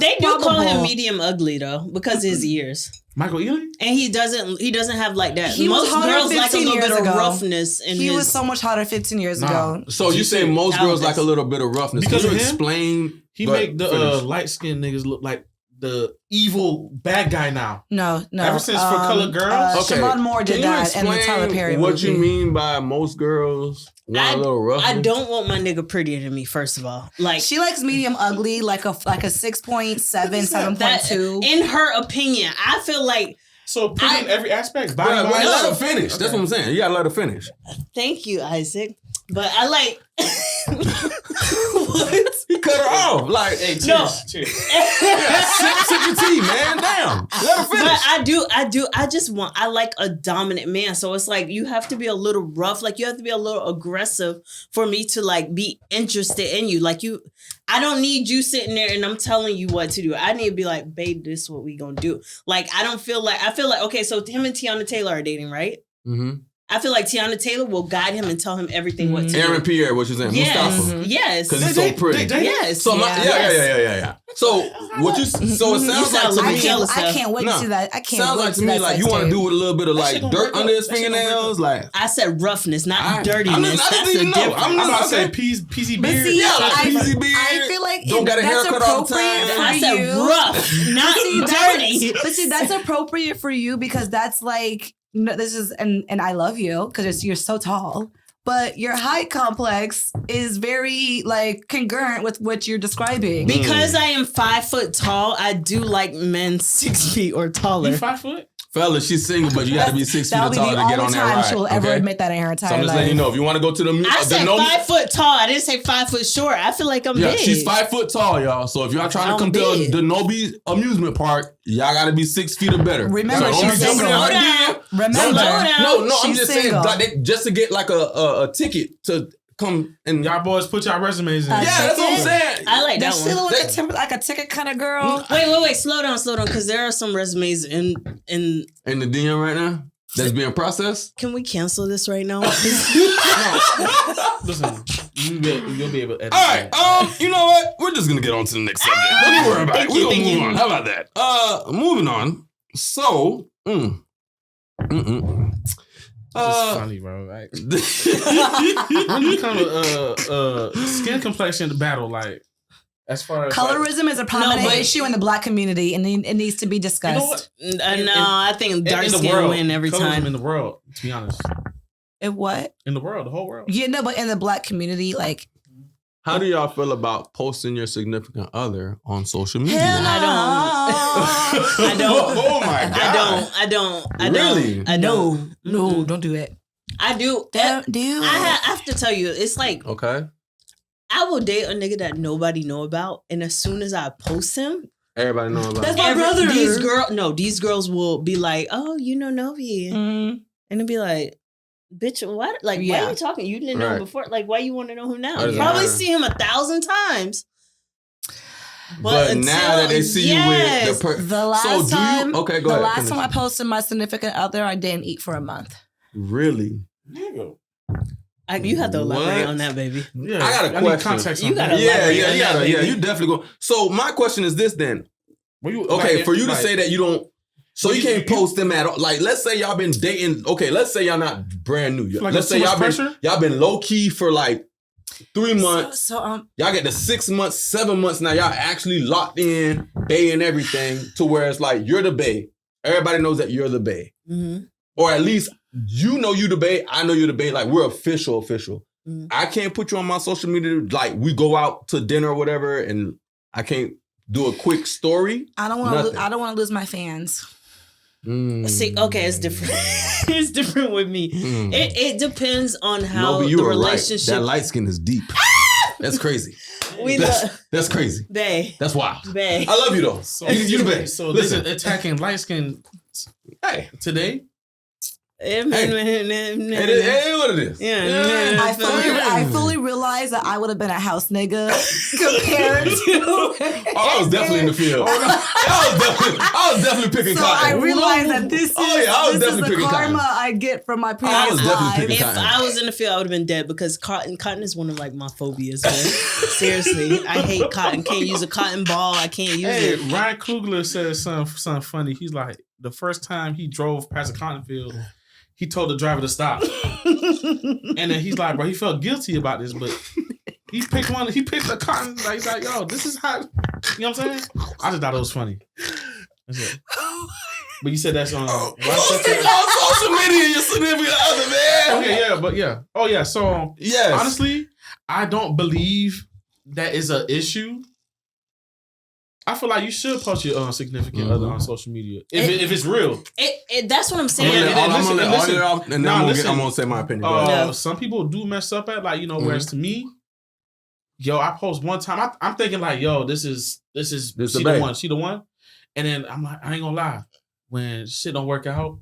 they do call him medium ugly though because of his ears. Michael Ealy? And he doesn't have like that. He most was girls like a little bit ago. of roughness in He was so much hotter 15 years ago. So you say most girls like a little bit of roughness. Because Can you of him? explain? He make the light-skinned niggas look like the evil bad guy now. No. Ever since For Colored Girls? Siobhan Moore did that in the Tyler Perry movie. What you mean by most girls want a little roughness? I don't want my nigga prettier than me, first of all. Like she likes medium ugly, like a 6.7, 7.2. In her opinion, I feel like so pretty in every aspect. Body let her finish. Okay. That's what I'm saying. You gotta let her finish. Thank you, Isaac. But I like what? He cut her off. Like, hey, cheers. No. Cheers. Sip your tea, man. Damn. Let her finish. But I like a dominant man. So it's like you have to be a little rough. Like you have to be a little aggressive for me to like be interested in you. Like I don't need you sitting there and I'm telling you what to do. I need to be like, babe, this is what we gonna do. Like I feel like, okay, so him and Tiana Taylor are dating, right? Mm-hmm. I feel like Tiana Taylor will guide him and tell him everything what to do. Aaron Pierre, what you saying? Yes. Mustafa. Yes. Because he's so pretty. Yes. So yeah. So it sounds like to me. I can't wait to see that. I can't. Sounds like to me like you want to do with a little bit of like dirt under his fingernails, like. I said roughness, not dirtiness. I didn't even know. I'm about to say peasy beard. Peasy beard. I feel like don't got a haircut all the time. I said rough, not dirty. But see, that's appropriate for you because that's like. No, this is and I love you because you're so tall, but your height complex is very like congruent with what you're describing. Because I am 5 foot tall, I do like men 6 feet or taller. You 5 foot? Fellas, she's single, but you got to be 6 feet taller to get on that ride. That'll be the only time she'll ever admit that in her entire life. So I'm just letting you know, if you want to go to the I said 5 foot tall. I didn't say 5 foot short. I feel like I'm big. She's 5 foot tall, y'all. So if y'all trying to come to the Nobi amusement park, y'all got to be 6 feet or better. Remember, so she's single. No, I'm just saying, like, just to get like a ticket to come and y'all boys put y'all resumes in. Yeah, that's what I'm saying. I like that one. Like a ticket kind of girl. Wait. Slow down, because there are some resumes in the DM right now that's being processed. Can we cancel this right now? Listen, you'll be able to edit. All right, you know what? We're just gonna get on to the next subject. Don't worry about it. We're gonna move on. How about that? Moving on. So, It's funny, bro. Like, when you become a skin complexion battle, like as far as colorism is a prominent issue in the Black community, and it needs to be discussed. You know I think dark skin win every time in the world. To be honest, in what in the world, the whole world. Yeah, no, but in the Black community, like. How do y'all feel about posting your significant other on social media? I don't. Oh my God. I don't. Really? No, don't do it. I do. Don't do it. I have to tell you, it's like, okay, I will date a nigga that nobody know about, and as soon as I post him, everybody know about. That's my brother. These girls will be like, "Oh, you know Novi," and it'll be like, bitch, what? Like, why are you talking? You didn't know him before. Like, why you want to know him now? You probably see him 1,000 times. But now that they see you with the last time, okay, go the ahead. last time I posted my significant other, I didn't eat for a month. Really? You have to elaborate on that, baby. Yeah, I got a question. Context you got to elaborate on that, baby. Yeah, you definitely go. So my question is this then. For you to say that you don't. So you can't post them at all. Like, let's say y'all been dating. Okay, let's say y'all not brand new. Like let's say y'all been low key for like 3 months. Y'all get the 6 months, 7 months now. Y'all actually locked in, bae and everything to where it's like you're the bae. everybody knows that you're the bae. Mm-hmm. Or at least you know you the bae, I know you're the bae. Like, we're official. Mm-hmm. I can't put you on my social media. Like, we go out to dinner or whatever, and I can't do a quick story. I don't want to lose my fans. See, okay, it's different. It's different with me. It depends on how the relationship. Right. That light skin is deep. That's crazy. That's crazy. Bae. That's wild. Bae. I love you though. So you the bae. So listen, attacking light skin. Hey, today. It is what it is. Yeah. I fully realized that I would have been a house nigga compared to. I was definitely in the field. I was definitely picking cotton. I realized that this is the karma I get from my previous life. If I was in the field, I would have been dead because cotton is one of like my phobias. Man. Seriously, I hate cotton. Can't use a cotton ball. I can't use it. Ryan Coogler said something funny. He's like, the first time he drove past a cotton field, he told the driver to stop. And then he's like, bro, he felt guilty about this, but he picked the cotton. Like, he's like, yo, this is how, you know what I'm saying? I just thought it was funny. That's it. But you said that's on social media, your significant other, man. Okay, yeah, but yeah. Oh, yeah, so yes. Honestly, I don't believe that is an issue. I feel like you should post your significant other on social media if it's real. That's what I'm saying. I'm gonna say my opinion. Some people do mess up at like, whereas to me, I post one time. I'm thinking like, this is she the one, and then I'm like, I ain't gonna lie, when shit don't work out,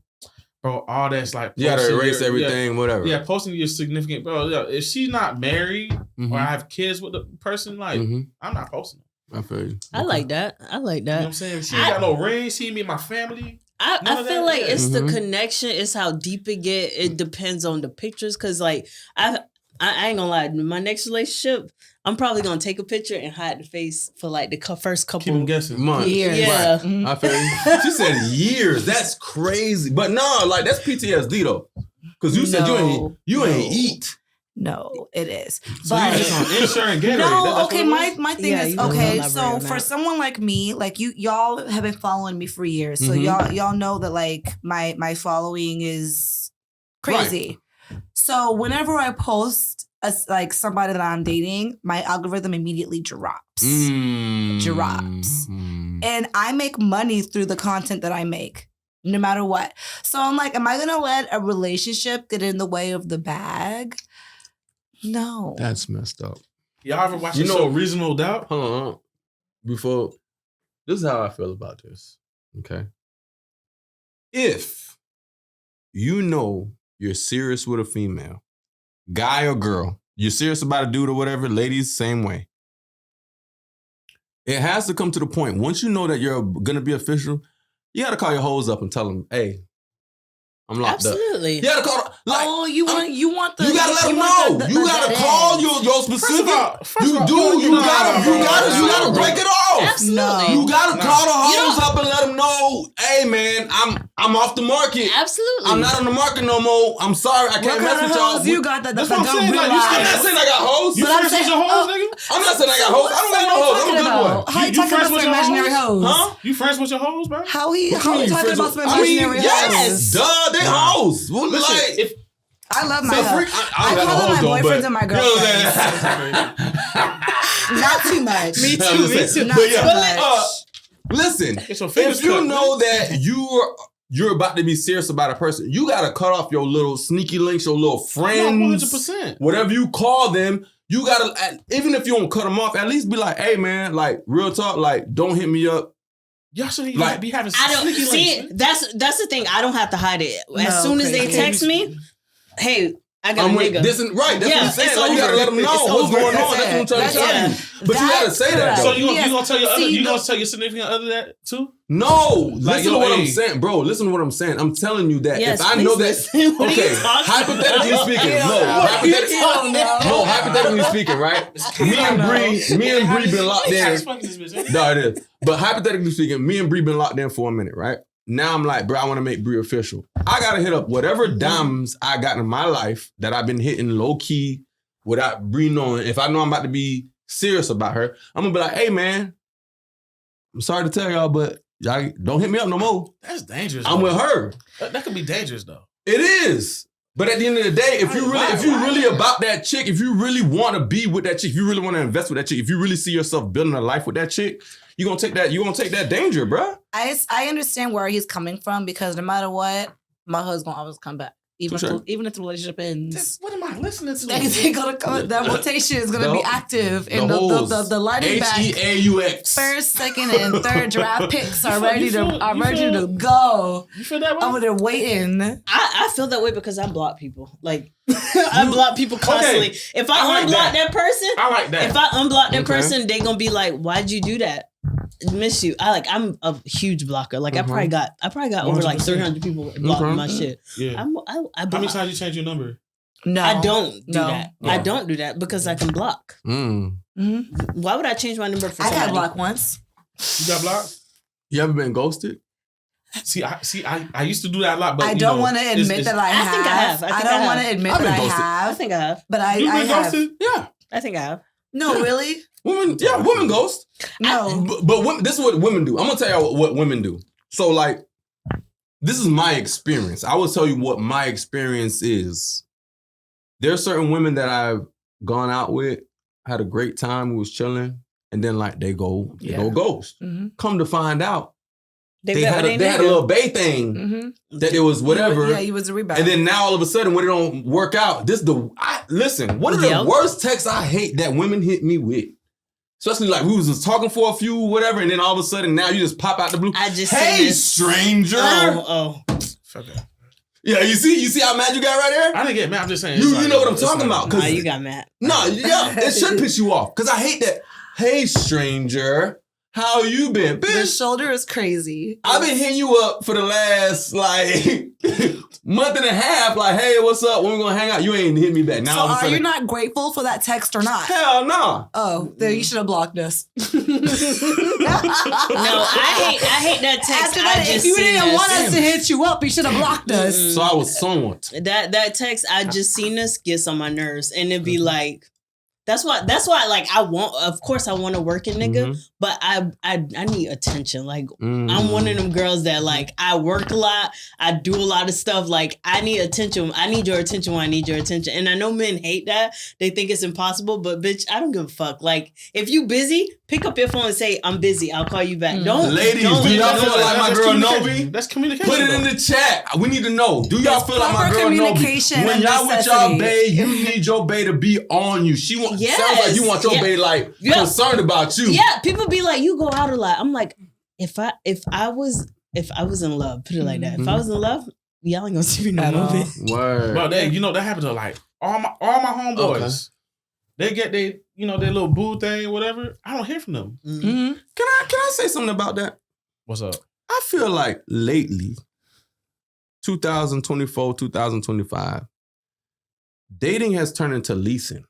bro, all that's like you gotta erase everything, whatever. Yeah, posting your significant, bro. If she's not married or I have kids with the person, like I'm not posting. I feel you. I like that. You know what I'm saying? She ain't got no ring. She ain't me and my family. I feel like it's the connection. It's how deep it get. It depends on the pictures. Cause like I ain't gonna lie. My next relationship, I'm probably gonna take a picture and hide the face for like the first couple. Keep them guessing. Months. Years. Yeah. Right. Mm-hmm. I feel you. She said years. That's crazy. But no, like that's PTSD though. Cause you said you ain't eat. No, it is. So you just on insurance Gatorade. No, okay. My thing is okay. So for someone like me, like y'all have been following me for years, so y'all know that like my following is crazy. Right. So whenever I post like somebody that I'm dating, my algorithm immediately drops. Drops, and I make money through the content that I make. No matter what. So I'm like, am I gonna let a relationship get in the way of the bag? No. That's messed up. Y'all ever watch the show Reasonable Doubt? Hold on. Before, this is how I feel about this. Okay. If you know you're serious with a female, guy or girl, you're serious about a dude or whatever, ladies, same way. It has to come to the point, once you know that you're going to be official, you got to call your hoes up and tell them, hey, I'm locked up. Absolutely. You gotta call. Like, you want the. You gotta let them know. You gotta call your specific. You gotta break it off. Absolutely. You gotta call the hoes up and let them know. Hey man, I'm off the market. Absolutely. I'm not on the market no more. I'm sorry, I can't mess with y'all. You got that? That's what I'm saying. I'm not saying I got hoes. You friends with your hoes, nigga? I'm not saying I got hoes. I don't got no hoes. I'm a good boy. How you talking about some imaginary hoes? Huh? You friends with your hoes, bro? How you talking about some imaginary hoes? Yes, duh, they hoes. Listen, if I love my hoes. I call them my boyfriends and my girlfriends. Not too much. Me too. Not too much. Listen, if you know that you're about to be serious about a person, you gotta cut off your little sneaky links, your little friends, 100%. Whatever you call them. You gotta, even if you don't cut them off, at least be like, hey man, like real talk, like don't hit me up. Y'all shouldn't like, be having I don't see it. That's the thing. I don't have to hide it. As soon as they text me, hey, I got a nigga. That's what I'm saying. Like, you gotta let them know what's going on. That's what I'm trying to tell you. But you gotta say that. So you gonna tell your other? You gonna tell your significant other that too? No, listen to what I'm saying, bro. Listen to what I'm saying. I'm telling you that if I know that, okay, hypothetically speaking, hypothetically speaking, right? Me and Bree been locked in. No, it is. But hypothetically speaking, me and Bree been locked in for a minute, right? Now I'm like, bro, I want to make Bree official. I gotta hit up whatever diamonds I got in my life that I've been hitting low key without Bree knowing. If I know I'm about to be serious about her, I'm gonna be like, hey man, I'm sorry to tell y'all, but Y'all don't hit me up no more. That's dangerous. I'm with her. That could be dangerous though. It is. But at the end of the day, if you really about that chick, if you really want to be with that chick, if you really want to invest with that chick, if you really see yourself building a life with that chick, you're gonna take that danger, bruh. I understand where he's coming from because no matter what, my husband always come back. Even if the relationship ends. What am I listening to? They gonna come, that rotation is gonna be active, and the lighting back. HEAUX. First, second, and third draft picks are ready to go. You feel that way? I'm there waiting. I feel that way because I block people. Like I block people constantly. Okay. If I unblock that person, I like that. If I unblock that person, they gonna be like, "Why'd you do that?" Miss you. I'm a huge blocker. Like I probably got over like 300 people blocking my shit. Yeah. I How many times you change your number? No, I don't do that. No. I don't do that because I can block. Mm-hmm. Why would I change my number for somebody? I got blocked once. You got blocked? You ever been ghosted? I used to do that a lot, but I don't want to admit that I have. I think I have. I don't want to admit that I have. I think I have. But I been have. ghosted? Yeah. I think I have. No, really? Women ghost. No. But this is what women do. I'm gonna tell y'all what women do. So like, this is my experience. I will tell you what my experience is. There are certain women that I've gone out with, had a great time, we was chilling, and then like they go ghost. Mm-hmm. Come to find out, they had a little bae thing that it was whatever. Yeah, he was a rebound. And then now all of a sudden when it don't work out, listen, one of the worst texts I hate that women hit me with. Especially like we was just talking for a few whatever, and then all of a sudden now you just pop out the blue. Hey, stranger. Oh. Fuck that. Yeah, you see how mad you got right there? I didn't get mad. I'm just saying. You know what I'm talking about. Nah, you got mad. No, yeah, it should piss you off. Because I hate that. Hey, stranger. How you been? Bitch, the shoulder is crazy. I've been hitting you up for the last like month and a half. Like, hey, what's up? When we gonna hang out? You ain't hit me back. Now, so are you not grateful for that text or not? Hell no. Oh, then you should have blocked us. No, I hate that text. After that, if you didn't want us to hit you up, you should have blocked us. So I was somewhat. That text, I just seen this gets on my nerves, and it'd be like. That's why like I want to work a nigga, but I need attention. Like I'm one of them girls that like I work a lot, I do a lot of stuff. Like I need attention. I need your attention when I need your attention. And I know men hate that. They think it's impossible, but bitch, I don't give a fuck. Like if you busy, pick up your phone and say, I'm busy, I'll call you back. Ladies, do y'all feel like my girl Novi? That's communication. Put it in the chat. We need to know. Do y'all feel like my girl Novi? When y'all with y'all bae, you need your bae to be on you. She wants. Sounds like you want your bae like concerned about you. Yeah, people be like, you go out a lot. I'm like, if I was in love, put it like that. If I was in love, y'all ain't gonna see me no movie. Word. But that happened to like all my homeboys. Okay. They get their little boo thing, whatever. I don't hear from them. Mm-hmm. Can I say something about that? What's up? I feel like lately, 2024, 2025, dating has turned into leasing.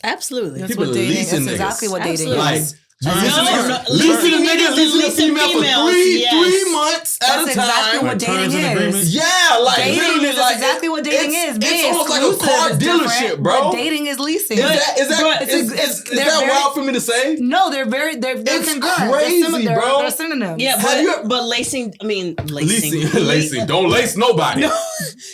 Absolutely. That's what dating is. That's exactly what dating is. Like, leasing a nigga, leasing a female for 3 months at a time. That's exactly what dating is. Yeah, like dating literally, is like exactly what dating is. It's almost like a car dealership, bro. Dating is leasing. Is that wild for me to say? No, they're congruent. Crazy, bro. They're synonyms. Yeah, but lacing. I mean, lacing. Don't lace nobody. No.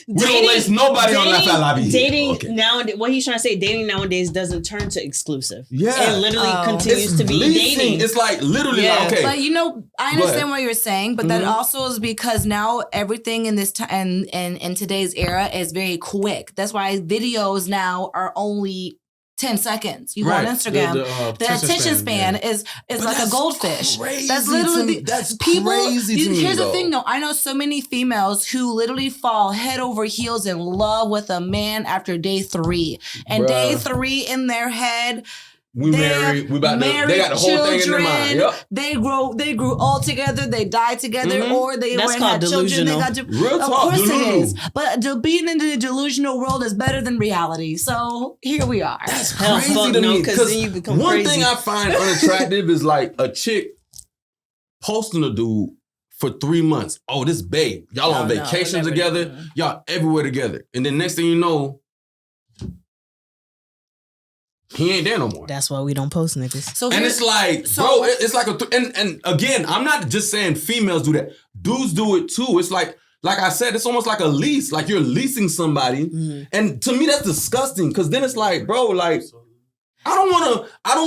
We don't lace nobody on that Lavi. Dating nowadays. What he's trying to say, dating nowadays doesn't turn to exclusive. Yeah, it literally continues to be dating. It's like literally like, okay. But I understand what you're saying, but that also is because now everything in this time and in today's era is very quick. That's why videos now are only 10 seconds. You go on Instagram, the attention span is like a goldfish. That's literally crazy to me. Here's the thing though. I know so many females who literally fall head over heels in love with a man after day 3. And day 3 in their head, we married. They got the whole thing in their mind. Yep. They grew all together. They died together, or they had children. They got real talk. Of course it is. But being in the delusional world is better than reality. So here we are. That's crazy to me. Because then you become one thing I find unattractive is like a chick posting a dude for 3 months. Oh, this babe. Y'all on vacation together. Y'all everywhere together. And then next thing you know, he ain't there no more. That's why we don't post niggas. So and it's like, bro, it's like and again, I'm not just saying females do that. Dudes do it too. It's like I said, it's almost like a lease. Like you're leasing somebody. Mm-hmm. And to me, that's disgusting. Cause then it's like, bro, like, I don't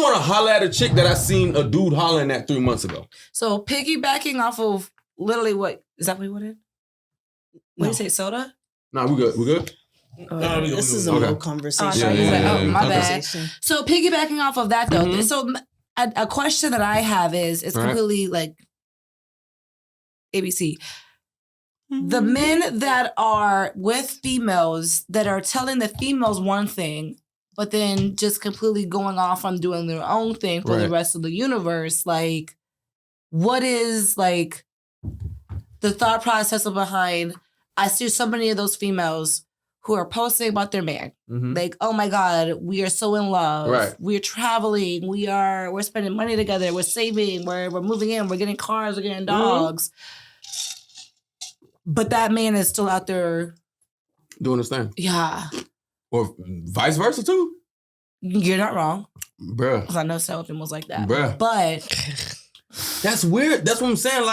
wanna holler at a chick that I seen a dude hollering at 3 months ago. So piggybacking off of literally what is that what you wanted? What did you say, soda? No, we good. This is a little conversation. My bad. So piggybacking off of that though, so a question that I have is completely like ABC. The men that are with females that are telling the females one thing, but then just completely going off on doing their own thing for the rest of the universe, like, what is like the thought process behind? I see so many of those females who are posting about their man. Mm-hmm. Like, oh my God, we are so in love. Right. We're traveling. We're spending money together. We're saving. We're moving in. We're getting cars. We're getting dogs. But that man is still out there doing his thing. Yeah. Or vice versa too. You're not wrong. Bruh. Because I know something was like that. Bruh. But that's weird. That's what I'm saying.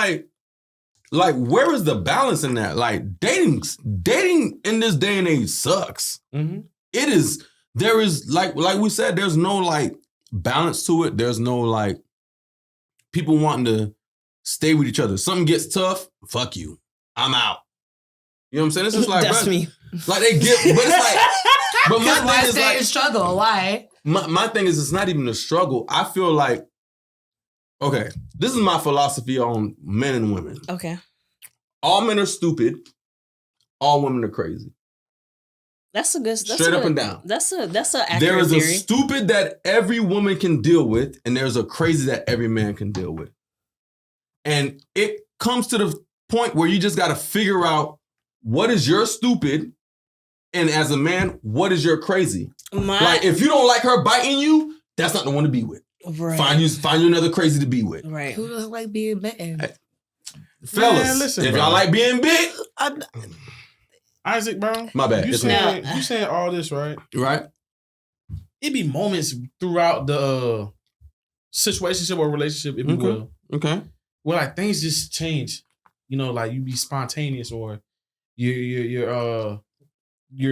Like, where is the balance in that? Like, dating in this day and age sucks. Mm-hmm. There is, like we said, there's no, like, balance to it. There's no, like, people wanting to stay with each other. Something gets tough, fuck you. I'm out. You know what I'm saying? It's just like, that's me. Like, they get, but it's like, but my why thing is stay like, in struggle? Why? My thing is, it's not even a struggle. I feel like, okay, this is my philosophy on men and women. Okay. All men are stupid. All women are crazy. That's a good... Straight up and down. That's a accurate There is theory. a stupid that every woman can deal with, and there's a crazy that every man can deal with. And it comes to the point where you just got to figure out what is your stupid, and as a man, what is your crazy. Like, if you don't like her biting you, that's not the one to be with. Right. Find you another crazy to be with. Right. Who doesn't like being bitten? Hey, fellas, man, listen, if y'all like being bit, Isaac, bro. My bad. You saying all this, right? Right. It be moments throughout the situationship or relationship, if you will. Okay. Where like things just change. You know, like you be spontaneous or you're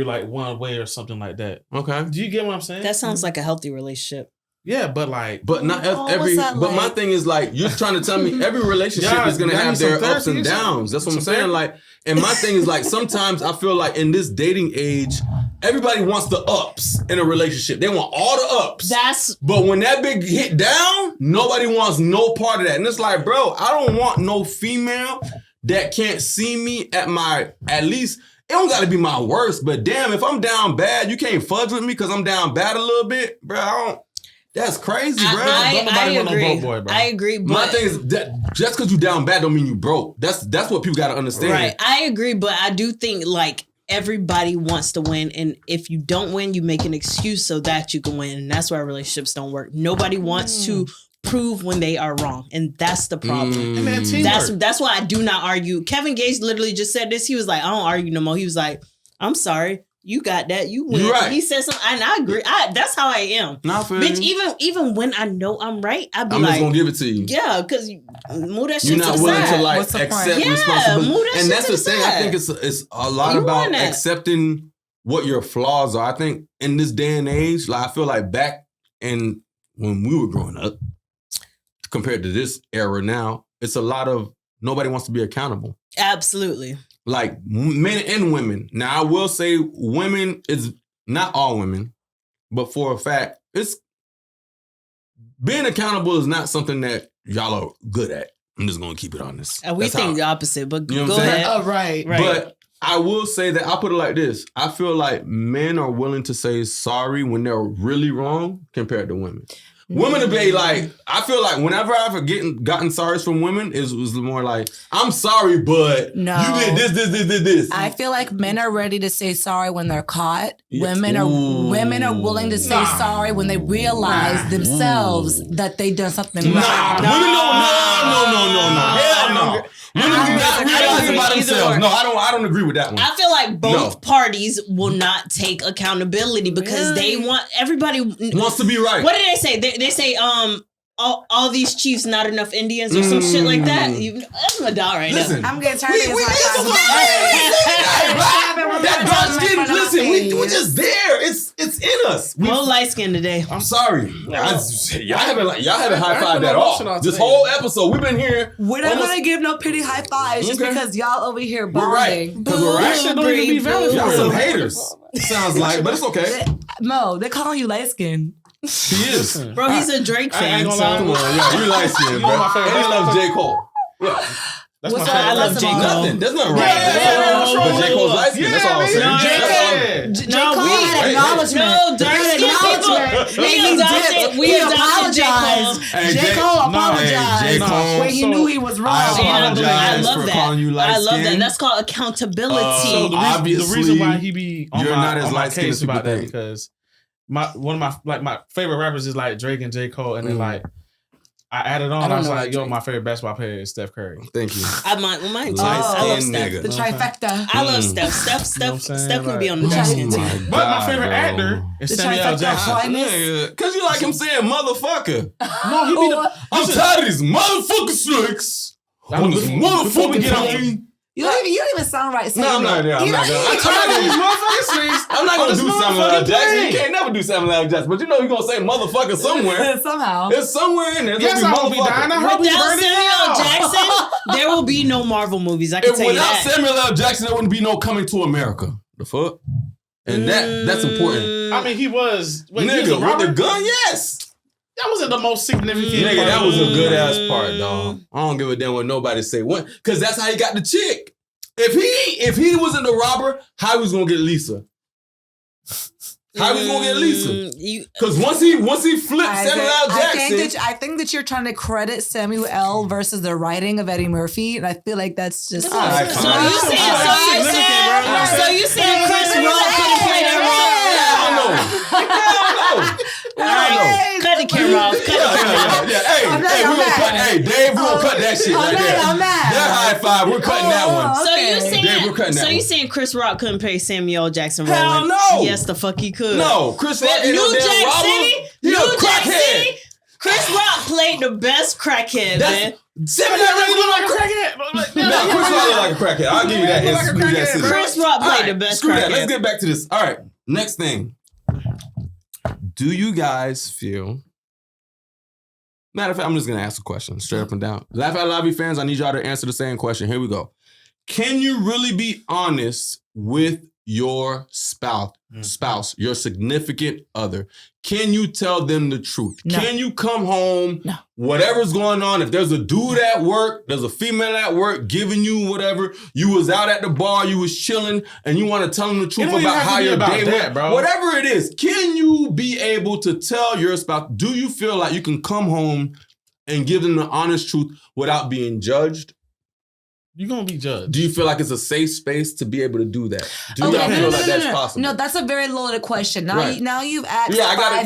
like one way or something like that. Okay. Do you get what I'm saying? That sounds like a healthy relationship. Yeah, but like, but not every. But like? My thing is like, you're trying to tell me every relationship is gonna have their ups and downs. That's what I'm saying. Like, and my thing is like, sometimes I feel like in this dating age, everybody wants the ups in a relationship. They want all the ups. But when that big hit down, nobody wants no part of that. And it's like, bro, I don't want no female that can't see me at least. It don't got to be my worst, but damn, if I'm down bad, you can't fudge with me because I'm down bad a little bit, bro. That's crazy, bro. I agree. No boy, bro. I agree. But my thing is that just because you down bad don't mean you broke. That's what people got to understand. Right. I agree, but I do think like everybody wants to win, and if you don't win, you make an excuse so that you can win, and that's why relationships don't work. Nobody wants to prove when they are wrong, and that's the problem. That's why I do not argue. Kevin Gates literally just said this. He was like, I don't argue no more. He was like, I'm sorry. You got that. You win. Right. He said something, and I agree. That's how I am. Bitch, even when I know I'm right, I'm just gonna give it to you. Yeah, because move that shit you're not to the willing side. to like accept responsibility. Move that and shit that's to the the thing. side. I think it's a lot about accepting what your flaws are. I think in this day and age, like I feel like back in when we were growing up, compared to this era now, it's a lot of nobody wants to be accountable. Absolutely. Like men and women. Now I will say women is not all women, but for a fact, it's being accountable is not something that y'all are good at. I'm just gonna keep it honest. We think the opposite, but you know go ahead. Oh, right. But I will say that I'll put it like this. I feel like men are willing to say sorry when they're really wrong compared to women. Women to be like, I feel like whenever I've gotten sorries from women, it was more like, I'm sorry, but you did this. I feel like men are ready to say sorry when they're caught. Women are willing to say sorry when they realize themselves that they done something wrong. No. Hell no. Women do not realize it by themselves. No, I don't agree with that one. I feel like both parties will not take accountability because everybody wants to be right. What did they say? They say all these chiefs, not enough Indians or some shit like that. I'm gonna die right now. I'm getting tired of this. We're just there. It's in us. More light skin today. I'm sorry. Y'all haven't high fived at all. This whole episode, we've been here. We're not gonna give no pity high fives just because y'all over here bonding. We're right. Because we're right. Shit don't even be valid. Y'all some haters. Sounds like, but it's okay. Mo, they're calling you light skin. He is. Bro, he's a Drake fan. Come on, yeah, you light skin, bro. And he loves J. Cole. Yeah. That's my I love J. Cole. Nothing. There's nothing wrong with that. But J. Cole's light skin. That's all I'm saying. J. Cole had acknowledgement. We apologized. J. Cole apologized when he knew he was wrong. I love that. That's called accountability. So the reason why he be on my case about that think. because one of my favorite rappers is like Drake and J. Cole, and then like I added on. I was like, yo, my favorite basketball player is Steph Curry. Thank you. I love Steph. The trifecta. I love Steph. Steph can be on the Michigan team. But my favorite actor is Samuel L. Jackson. Because you like him saying motherfucker. No, he be the. I'm tired of these motherfucking slicks. On this motherfucking game. You don't even sound right. No, I'm not there. I'm not gonna do Samuel L. Jackson. You can't never do Samuel L. Jackson, but you know you're gonna say motherfucker somewhere. Somehow. It's somewhere in there. Yes, I will be dying. Without Samuel Jackson, there will be no Marvel movies. I can tell you that. Without Samuel L. Jackson, there wouldn't be no Coming to America. The fuck? And that's important. I mean, he was. Nigga, with the gun, yes. That wasn't the most significant. Nigga, that was a good ass part, dog. I don't give a damn what nobody say. What? Because that's how he got the chick. If he wasn't the robber, how he was gonna get Lisa? How he was gonna get Lisa? Because once he flipped Samuel L. Jackson, I think that you're trying to credit Samuel L. versus the writing of Eddie Murphy, and I feel like that's just. So you saying Chris Rock could have played that role? Hell no. All right, cut the camera off. Yeah. Hey, Dave, we're gonna cut that shit right there. I'm mad. That high five, we're cutting that one. So you saying Chris Rock couldn't play Samuel L. Jackson role? Hell no. Yes, the fuck he could. No, Chris Rock ain't no damn robber. He a crackhead. Chris Rock played the best crackhead, man. Samuel L. Jackson look like a crackhead. No, Chris Rock look like a crackhead. I'll give you that. Chris Rock played the best crackhead. Let's get back to this. All right, next thing. Do you guys feel... Matter of fact, I'm just going to ask a question straight up and down. Laugh Out Lavi fans, I need y'all to answer the same question. Here we go. Can you really be honest with your spouse, your significant other? Can you tell them the truth? No. Can you come home, whatever's going on, if there's a dude at work, there's a female at work giving you whatever, you was out at the bar, you was chilling, and you want to tell them the truth about how your day went, bro. Whatever it is, can you be able to tell your spouse, do you feel like you can come home and give them the honest truth without being judged? You're going to be judged. Do you feel like it's a safe space to be able to do that? Do y'all feel like that's possible? No, that's a very loaded question. Now you've asked I got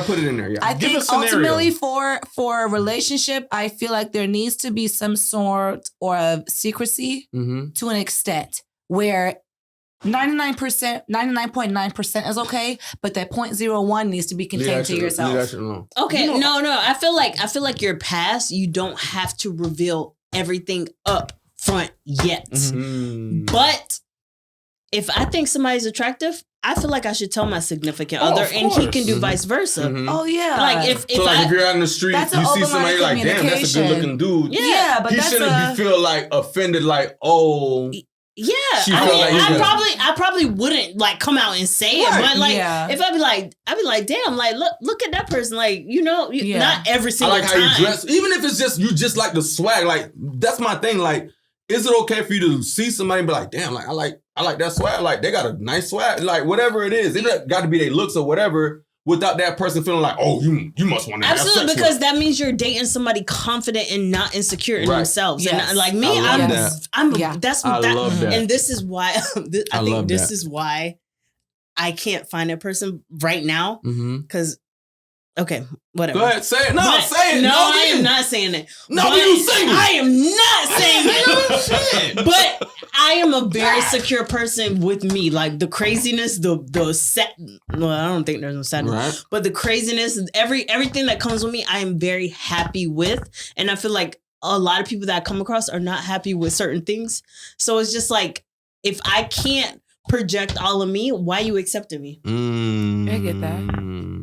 to put it in there. Yeah. I think ultimately for a relationship, I feel like there needs to be some sort of secrecy to an extent where 99.9% is okay, but that 0.01 needs to be contained to yourself. Okay, no. I feel like your past, you don't have to reveal everything up front yet. But if I think somebody's attractive, I feel like I should tell my significant other, and he can do vice versa. Oh yeah. Like if you're out in the street, you see somebody like, damn, that's a good looking dude. Yeah, but he shouldn't feel like offended, like, oh. Yeah, I probably wouldn't like come out and say it, but like if I'd be like, damn, like look at that person, like not every single time. I like how you dress, even if it's just you just like the swag. Like that's my thing. Like, is it okay for you to see somebody and be like, damn, like I like that swag, like they got a nice swag, like whatever it is, it got to be their looks or whatever. without that person feeling like, oh, you must want to have sex absolutely, with because that means you're dating somebody confident and not insecure in themselves. Yes. And like me, I love that's I love that. and this is why I think this is why I can't find a person right now because. Okay, whatever. Go ahead, say it. No, say it. No, I am not saying it. No, you saying it. I am not saying it. But I am a very secure person with me. Like the craziness, the set. Well, I don't think there's no sadness. Right. But the craziness, everything that comes with me, I am very happy with. And I feel like a lot of people that I come across are not happy with certain things. So it's just like, if I can't project all of me, why you accepting me? I get that.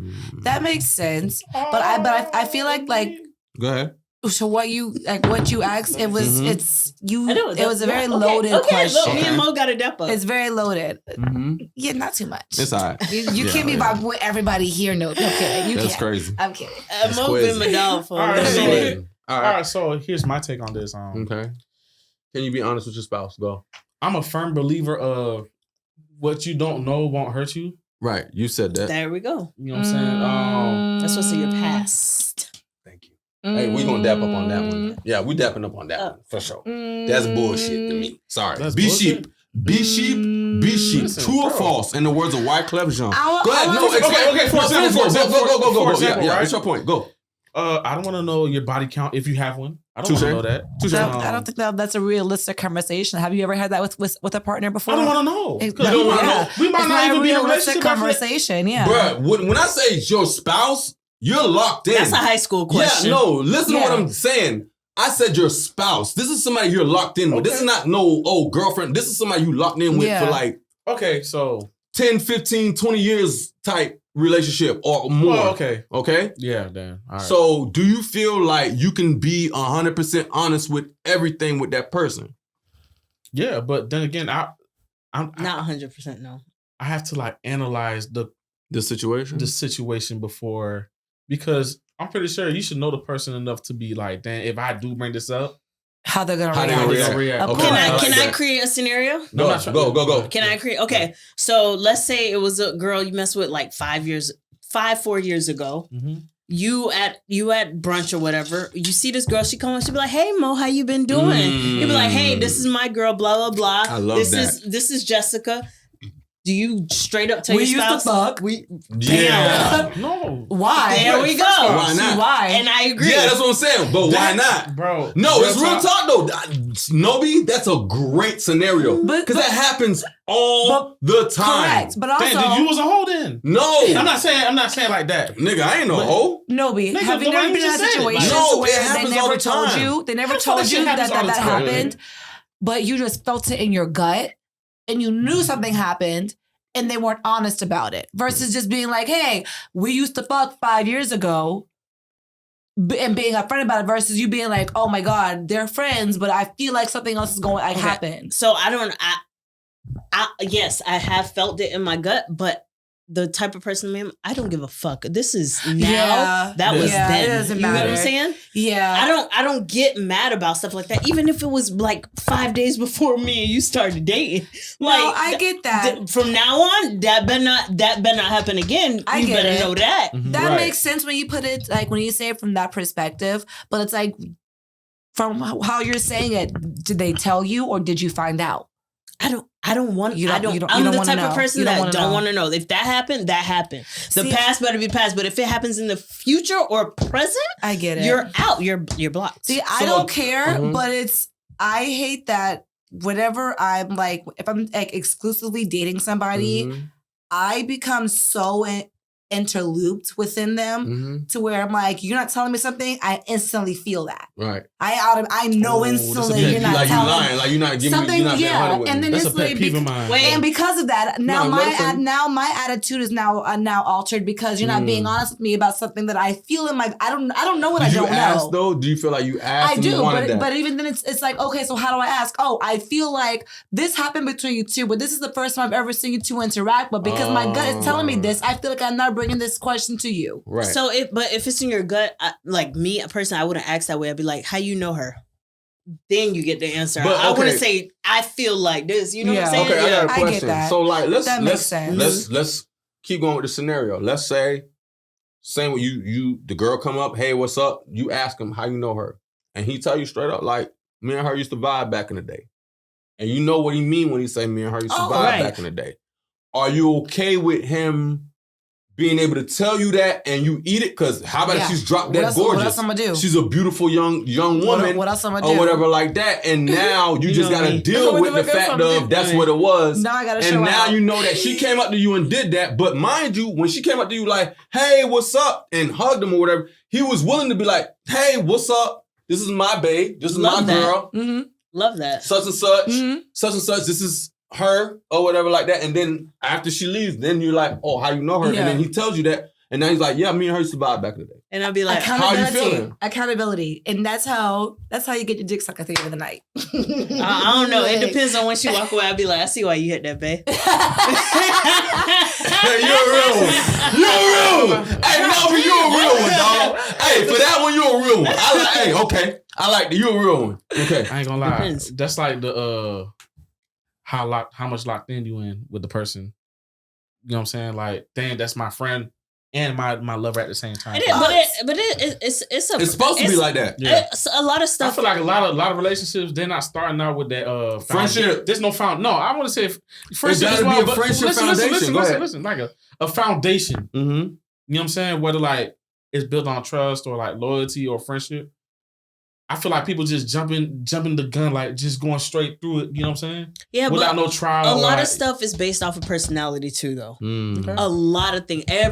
That makes sense. But I feel like go ahead. So what you asked, it was it was a very loaded question. question. Look, me and Mo got a depot. It's very loaded. Yeah, not too much. It's all right. You can't be vibing with everybody here. No kidding. You That's can't. crazy. I'm kidding. Mo been my dog for a minute. All right, so here's my take on this. Okay. Can you be honest with your spouse? Go. I'm a firm believer of what you don't know won't hurt you. Right. You said that. There we go. You know what I'm saying? That's what's in your past. Thank you. Hey, we gonna dap up on that one. Yeah, we dapping up on that one for sure. That's bullshit to me. Sorry. That's be bullshit? sheep. Be sheep. Be sheep. Listen, True or bro. false? In the words of Wyclef Jean. I Go ahead. No, okay, for example, Go. example, Yeah. right? What's your point? Go. I don't want to know your body count if you have one. I don't Touche. want to know that. I don't think that's a realistic conversation. Have you ever had that with a partner before? I don't want to know. You don't want to know. We might it's not even a be in a realistic relationship after that. conversation. Yeah, Bruh, when I say your spouse, you're locked in. That's a high school question. Yeah, no, listen to what Yeah. I'm saying. I said your spouse. This is somebody you're locked in with. This is not no girlfriend. This is somebody you locked in with for like Okay, so 10, 15, 20 years type relationship or more. well, okay. Okay? Yeah, then. All right. So do you feel like you can be 100% honest with everything with that person? Yeah, but then again, I'm Not 100% no. I have to like analyze the situation? situation before, because I'm pretty sure you should know the person enough to be like, damn, if I do bring this up, how they're gonna How they react. gonna react. Of Okay. course. Can like I that. create a scenario? No, I'm not trying- Go. Can I create? Okay, so let's say it was a girl you messed with like 4 years ago. Mm-hmm. You at brunch or whatever. You see this girl. She come up. She be like, "Hey Mo, how you been doing?" You be like, "Hey, this is my girl. Blah blah blah. I love that. This is Jessica." Do you straight up tell We your used to spouse? fuck. Yeah. No, Why? There we go. Why not? Why? And I agree. Yeah, that's what I'm saying. But why not? bro. No, it's real talk though. Nobi, that's a great scenario. But- Because that happens all the time. Correct, but also Damn, you was a hoe then. No. I'm not saying like that. Nigga, I ain't no hoe. Nobi, Nigga, have you the way never you been in just a said it, like- situation No, it where they happens all never the told time. you? They never I feel told that you shit that happens all the that time. happened, but you just felt it in your gut and you knew something happened and they weren't honest about it. Versus just being like, hey, we used to fuck 5 years ago and being upfront about it versus you being like, oh my God, they're friends, but I feel like something else is going to happen. So yes, I have felt it in my gut, but the type of person I am, I don't give a fuck. This is now. Yeah. That was Yeah, then. it doesn't You know what I'm matter. saying? Yeah. I don't get mad about stuff like that. Even if it was like 5 days before me and you started dating. Like, No, I get that. From now on, that better not happen again. I You get better it. know that. That Right. makes sense when you put it, like when you say it from that perspective, but it's like from how you're saying it, did they tell you or did you find out? I don't want. You don't- I don't. you don't- I'm you don't the wanna type of know. person You don't that wanna don't know. want to know. If that happened, that happened. The See- past better be past. But if it happens in the future or present, I get it. you're out. You're blocked. See, I So- don't care, Mhm. but I hate that whenever I'm like, if I'm like exclusively dating somebody, Mhm. I become so interlooped within them Mhm. to where I'm like, you're not telling me something, I instantly feel that. Right. I know Ooh, instantly that's a you're not like you telling lying. Like you're not giving something. me. You're not being Yeah, 100 with and me. then That's a instantly pet peeve of mine. Wait. and because of that, now No, listen. my attitude is now altered because you're not being honest with me about something that I feel in my I don't know what Did I don't you ask know. though? Do you feel like you asked? I and you do, wanted that? but even then it's like, okay, so how do I ask? Oh, I feel like this happened between you two, but this is the first time I've ever seen you two interact. But because my gut is telling me this, I feel like I'm not bringing this question to you. Right. So if it's in your gut, like me, a person, I wouldn't ask that way. I'd be like, how you know her? Then you get the answer. But, I wouldn't okay. say I feel like this. You know what I'm Yeah. saying? Okay, I got a I get question. that. So like, That makes sense. let's keep going with the scenario. Let's say same with you, the girl come up, hey, what's up? You ask him how you know her. And he tell you straight up, like, me and her used to vibe back in the day. And you know what he mean when he say me and her used to vibe back in the day. Are you okay with him being able to tell you that and you eat it? Because how about if she's dropped that gorgeous? What else I'm gonna do? She's a beautiful young woman. What else I'm gonna do? Or whatever like that. And now you just gotta deal with the fact of that's what it was. Now I gotta show And now you know that she came up to you and did that. But mind you, when she came up to you like, hey, what's up? And hugged him or whatever, he was willing to be like, hey, what's up? This is my babe. This is my girl. Mm-hmm. Love that. Such and such. Mm-hmm. Such and such. This is her or whatever like that. And then after she leaves, then you're like, oh, how you know her? Yeah. And then he tells you that. And now he's like, yeah, me and her used to vibe back in the day. And I'll be like, how you feeling? Accountability. And that's how you get your dick sucked at the end of the night. I don't know. It depends on when she walk away. I'll be like, I see why you hit that, babe. Hey, you're a real one. You're a real one. Hey, Lavi, you're a real one, dog. Hey, for that one, you're a real one. Hey, okay. I like that. You're a real one. Okay. I ain't gonna lie. Depends. That's like the how much locked in you in with the person. You know what I'm saying? Like, dang, that's my friend and my lover at the same time. It is, it's supposed to be like that. Yeah. It's a lot of stuff. I feel like a lot of relationships, they're not starting out with that friendship. There's no No, I want to say friendship as well. But friendship foundation. Listen, like a foundation. Mm-hmm. You know what I'm saying? Whether like it's built on trust or like loyalty or friendship. I feel like people just jumping the gun, like just going straight through it. You know what I'm saying? Yeah, without no trial. A lot of stuff is based off of personality too, though. Okay. A lot of things. I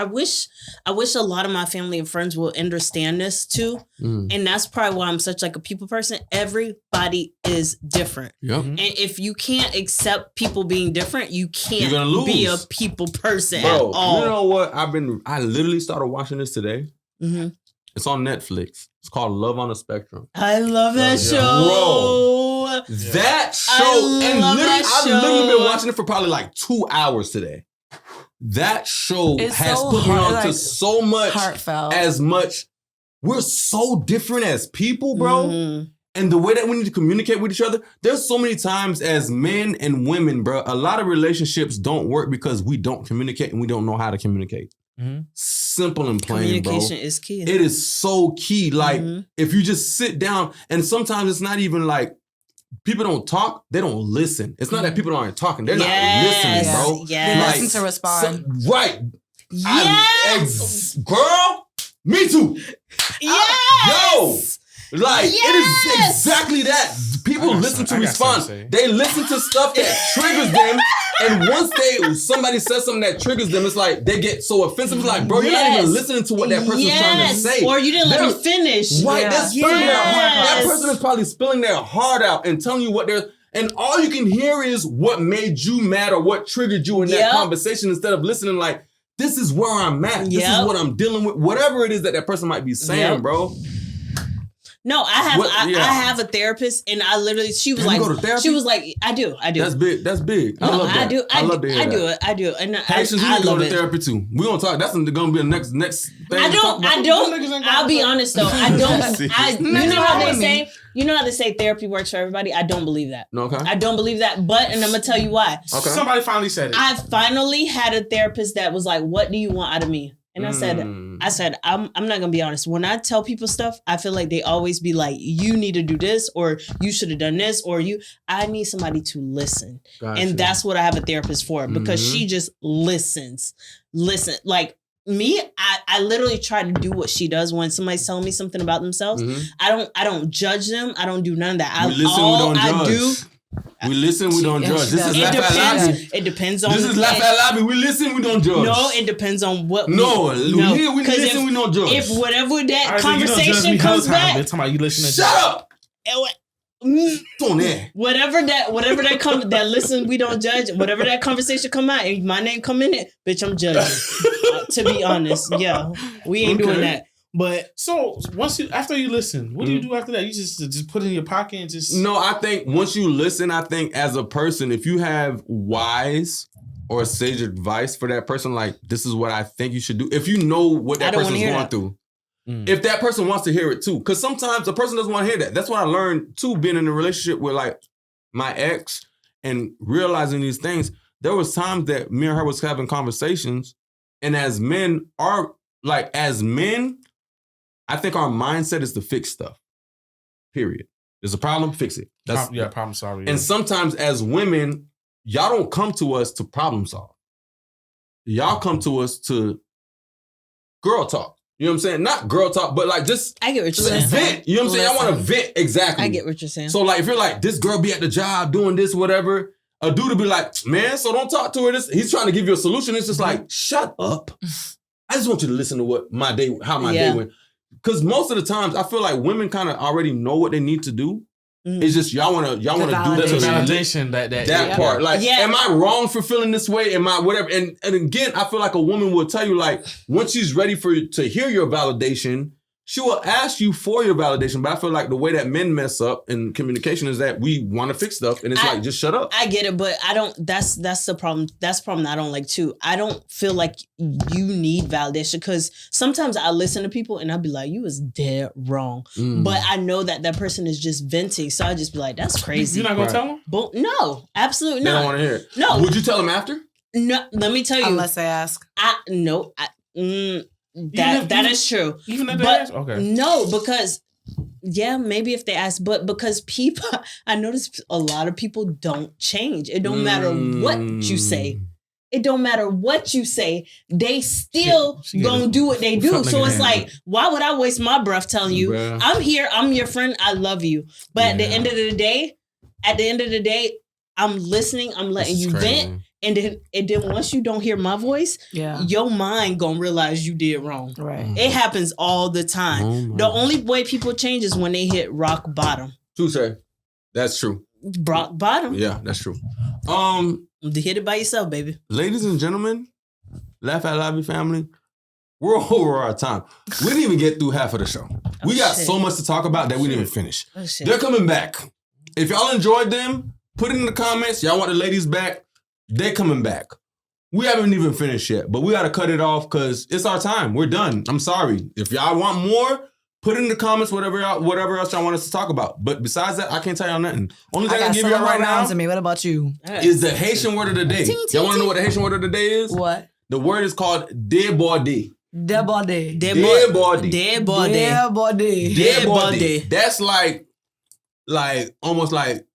wish a lot of my family and friends will understand this too. And that's probably why I'm such like a people person. Everybody is different. Yep. And if you can't accept people being different, you can't be a people person at all. You know what? I literally started watching this today. Mm-hmm. It's on Netflix. It's called Love on the Spectrum. I love that show. Bro, that show. I've literally been watching it for probably like 2 hours today. That show has put me on to so much. Heartfelt. As much. We're so different as people, bro. Mm-hmm. And the way that we need to communicate with each other. There's so many times as men and women, bro, a lot of relationships don't work because we don't communicate and we don't know how to communicate. Mm-hmm. Simple and plain, communication is key. It is so key. Like, if you just sit down, and sometimes it's not even like people don't talk, they don't listen. It's not that people aren't talking, they're not listening, bro. They listen to respond. Right. Yes. Girl, me too. Yes. Like, it is exactly that. People listen to respond. They listen to stuff that triggers them. And once somebody says something that triggers them, it's like they get so offensive. It's like, bro, you're not even listening to what that person's trying to say. Or you didn't let me finish. Right, they're spilling their heart. That person is probably spilling their heart out and telling you what they're... And all you can hear is what made you mad or what triggered you in that conversation instead of listening like, this is where I'm at. This is what I'm dealing with. Whatever it is that person might be saying, bro. No, I have a therapist, and I literally she was like, I do. That's big. I love that. I love to hear that. I do. And Haitians, you go to therapy too. We gonna talk. That's gonna be the next thing. I don't. I'll be honest though. I don't. You know how they say. You know how they say therapy works for everybody? I don't believe that. Okay. I don't believe that, and I'm gonna tell you why. Okay. Somebody finally said it. I finally had a therapist that was like, "What do you want out of me?" And I said, I'm not gonna be honest. When I tell people stuff, I feel like they always be like, you need to do this, or you should have done this, or I need somebody to listen. Gotcha. And that's what I have a therapist for, because she just listens. Listen, like me, I literally try to do what she does when somebody's telling me something about themselves. I don't judge them. I don't do none of that. We listen, we don't judge. This is Laugh at Lavi. It depends on... This is Laugh at Lavi. We listen, we don't judge. No, it depends on what... No, here we listen, we don't judge. If whatever that conversation comes back... They're talking about you listening. Shut up! Whatever that listen, we don't judge. Whatever that conversation come out, and my name come in it, bitch, I'm judging. To be honest, we ain't doing that. But so after you listen, what do you do after that? You just put it in your pocket and just... No, I think once you listen, I think as a person, if you have wise or sage advice for that person, like, this is what I think you should do. If you know what that person's going through. If that person wants to hear it too. Because sometimes the person doesn't want to hear that. That's what I learned too, being in a relationship with like my ex and realizing these things. There was times that me and her was having conversations And as men, I think our mindset is to fix stuff. Period. There's a problem, fix it. Problem solving. And sometimes as women, y'all don't come to us to problem solve. Y'all come to us to girl talk. You know what I'm saying? Not girl talk, but like just I get what you're saying. Vent. You know what I'm saying? I want to vent. Exactly. I get what you're saying. So like if you're like, this girl be at the job doing this, whatever, a dude will be like, man, so don't talk to her. He's trying to give you a solution. It's just like, shut up. I just want you to listen to how my day went. Because most of the times I feel like women kind of already know what they need to do. It's just y'all want to do that validation that part. Like, am I wrong for feeling this way? Am I whatever? And again, I feel like a woman will tell you like once she's ready to hear your validation, she will ask you for your validation. But I feel like the way that men mess up in communication is that we want to fix stuff, and it's like just shut up. I get it, but I don't. That's the problem. That's the problem that I don't like too. I don't feel like you need validation because sometimes I listen to people and I'll be like, "You was dead wrong," but I know that person is just venting, so I just be like, "That's crazy." You're not gonna tell them? But no, absolutely not. They don't want to hear it. No. Would you tell them after? No. Let me tell you. Unless they ask. That is true. Even if they ask? Okay. No, because maybe if they ask, but because people, I notice a lot of people don't change. It don't matter what you say. It don't matter what you say. They still gonna do what they do. So it's like, why would I waste my breath telling you, I'm here, I'm your friend, I love you. But at the end of the day, I'm listening, I'm letting you vent. And then once you don't hear my voice, your mind gonna realize you did wrong. Right. It happens all the time. The only way people change is when they hit rock bottom. True, sir. That's true. Rock bottom. Yeah, that's true. Hit it by yourself, baby. Ladies and gentlemen, Laugh at Lavi family, we're over our time. We didn't even get through half of the show. We got so much to talk about that we didn't even finish. They're coming back. If y'all enjoyed them, put it in the comments. Y'all want the ladies back? They're coming back. We haven't even finished yet, but we got to cut it off because it's our time. We're done. I'm sorry. If y'all want more, put it in the comments, whatever else y'all want us to talk about. But besides that, I can't tell y'all nothing. Only thing I can give y'all right now to me. What about you? Is the Haitian word of the day. Y'all want to know what the Haitian word of the day is? What? The word is called débordé. Débordé. That's like almost like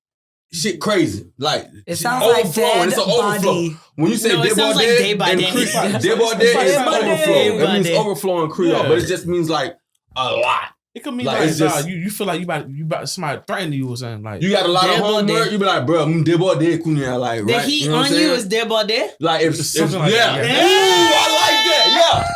shit crazy. Like it sounds like dead it's an overflow. Body. When you say débordé, débordé is overflow. It means overflow in Creole, but it just means like a lot. It could mean like just, you feel like you about somebody threatening you or something. Like you got a lot of homework. You be like, bro, débordé kunya, like right. The heat on you is débordé. Like if like yeah. Ooh, I like that.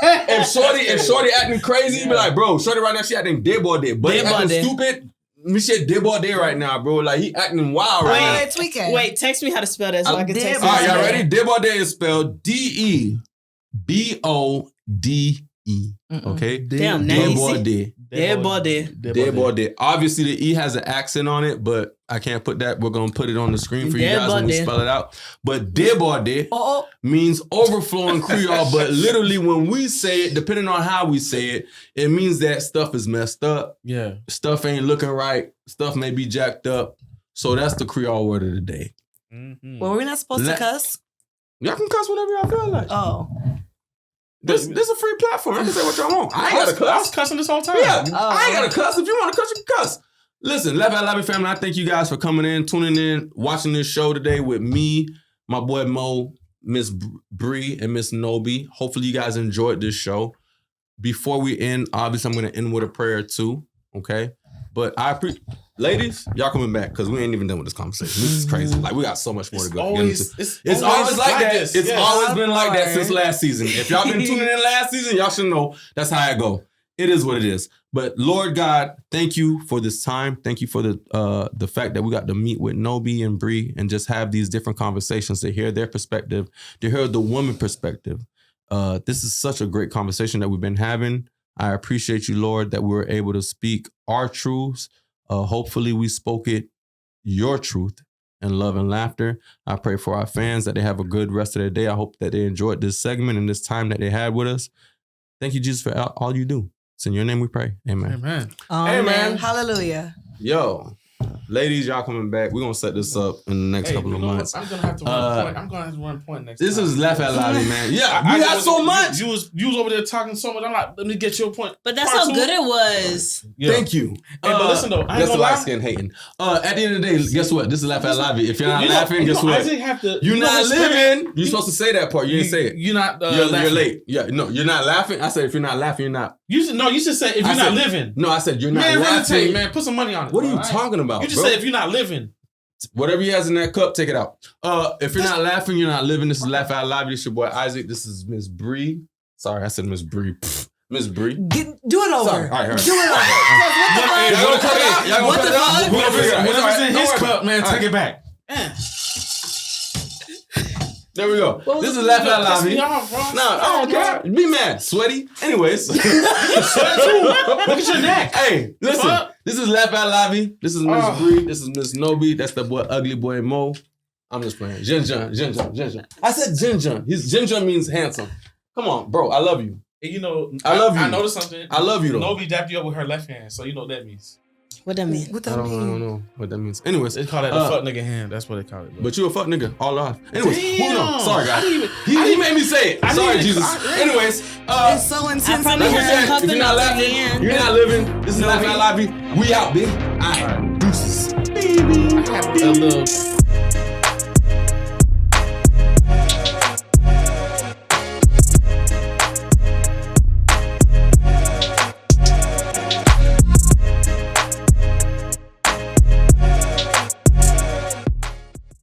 Yeah. If shorty acting crazy, you be like, bro, shorty right now she acting débordé, but he acting stupid. Me shit débordé right now, bro. Like he acting wild right now. Tweaking. Wait, text me how to spell that so I can text you. All right, y'all ready? Débordé is spelled DEBODE. Okay? Damn, débordé. Débordé. Obviously, the E has an accent on it, but I can't put that. We're going to put it on the screen for you guys when we spell it out. But débordé means overflowing Creole, but literally when we say it, depending on how we say it, it means that stuff is messed up. Yeah. Stuff ain't looking right. Stuff may be jacked up. So that's the Creole word of the day. Mm-hmm. Well, we're not supposed to cuss? Y'all can cuss whatever y'all feel like. Oh. This is a free platform. I can say what y'all want. I ain't got to cuss. I was cussing this whole time. Yeah, I ain't got to cuss. If you want to cuss, you can cuss. Listen, Lavi at Lavi family, I thank you guys for coming in, tuning in, watching this show today with me, my boy Mo, Miss Bree, and Miss Nobi. Hopefully you guys enjoyed this show. Before we end, obviously I'm going to end with a prayer too, okay? But I appreciate... Ladies, y'all coming back because we ain't even done with this conversation. This is crazy. Like we got so much more to go. It's always like that. It's always been like that since last season. If y'all been tuning in last season, y'all should know that's how it go. It is what it is. But Lord God, thank you for this time. Thank you for the fact that we got to meet with Nobi and Bree and just have these different conversations to hear their perspective, to hear the woman perspective. This is such a great conversation that we've been having. I appreciate you, Lord, that we were able to speak our truths. Hopefully we spoke it, your truth, in love and laughter. I pray for our fans that they have a good rest of their day. I hope that they enjoyed this segment and this time that they had with us. Thank you, Jesus, for all you do. It's in your name we pray. Amen. Amen. Amen. Hallelujah. Yo, Ladies, y'all coming back. We're gonna set this up in the next couple of months. I'm gonna have to run point. I'm gonna have to run point next This time. is Laugh at Lavi, man. Yeah, we got so much. You was over there talking so much. I'm like, let me get your point. But that's how good it was. Yeah. Thank you. Hey, but listen though, that's the light skin hating. At the end of the day, guess what? This is Laugh at Lavi. If you're not laughing, guess what? You're not living. You're supposed to say that part. You didn't say it. You're not. You're late. Yeah, no, you're not laughing. I said if you're not laughing, you're not. You should say if you're not living. No, I said you're not laughing. Man, put some money on it. What are you talking about? You just say if you're not living. Whatever he has in that cup, take it out. If you're not laughing, you're not living. This is Laugh Out Live. This is your boy Isaac. This is Miss Bree. Sorry, I said Miss Bree. Miss Bree. Do it over. Sorry. All right. Do it over. Y'all gonna cut it out? Y'all gonna cut it out? Whatever's in his cup, man, take it back. There we go. This is Laugh Out Live. No, I don't care. Be mad. Sweaty. Anyways. Look at your neck. Hey, listen. This is Laugh Out Lavi. This is Miss Bree. This is Miss Nobi. That's the boy Ugly Boy Mo. I'm just playing. Jinjun. I said Jinjun. Jinjun means handsome. Come on, bro. I love you. And you know, I love you. I noticed something. I love you though. Nobi dapped you up with her left hand, so you know what that means. What that mean? I don't know what that means. Anyways, they call that the fuck nigga hand. That's what they call it. Bro. But you a fuck nigga all life. Anyways, moving on. Sorry guys. He made me say it. Sorry Jesus. Anyways, it's so intense. Like I said, if you're not laughing, you're not living. This is Laugh Out Lavi. We out, bitch. Alright, deuces. Baby.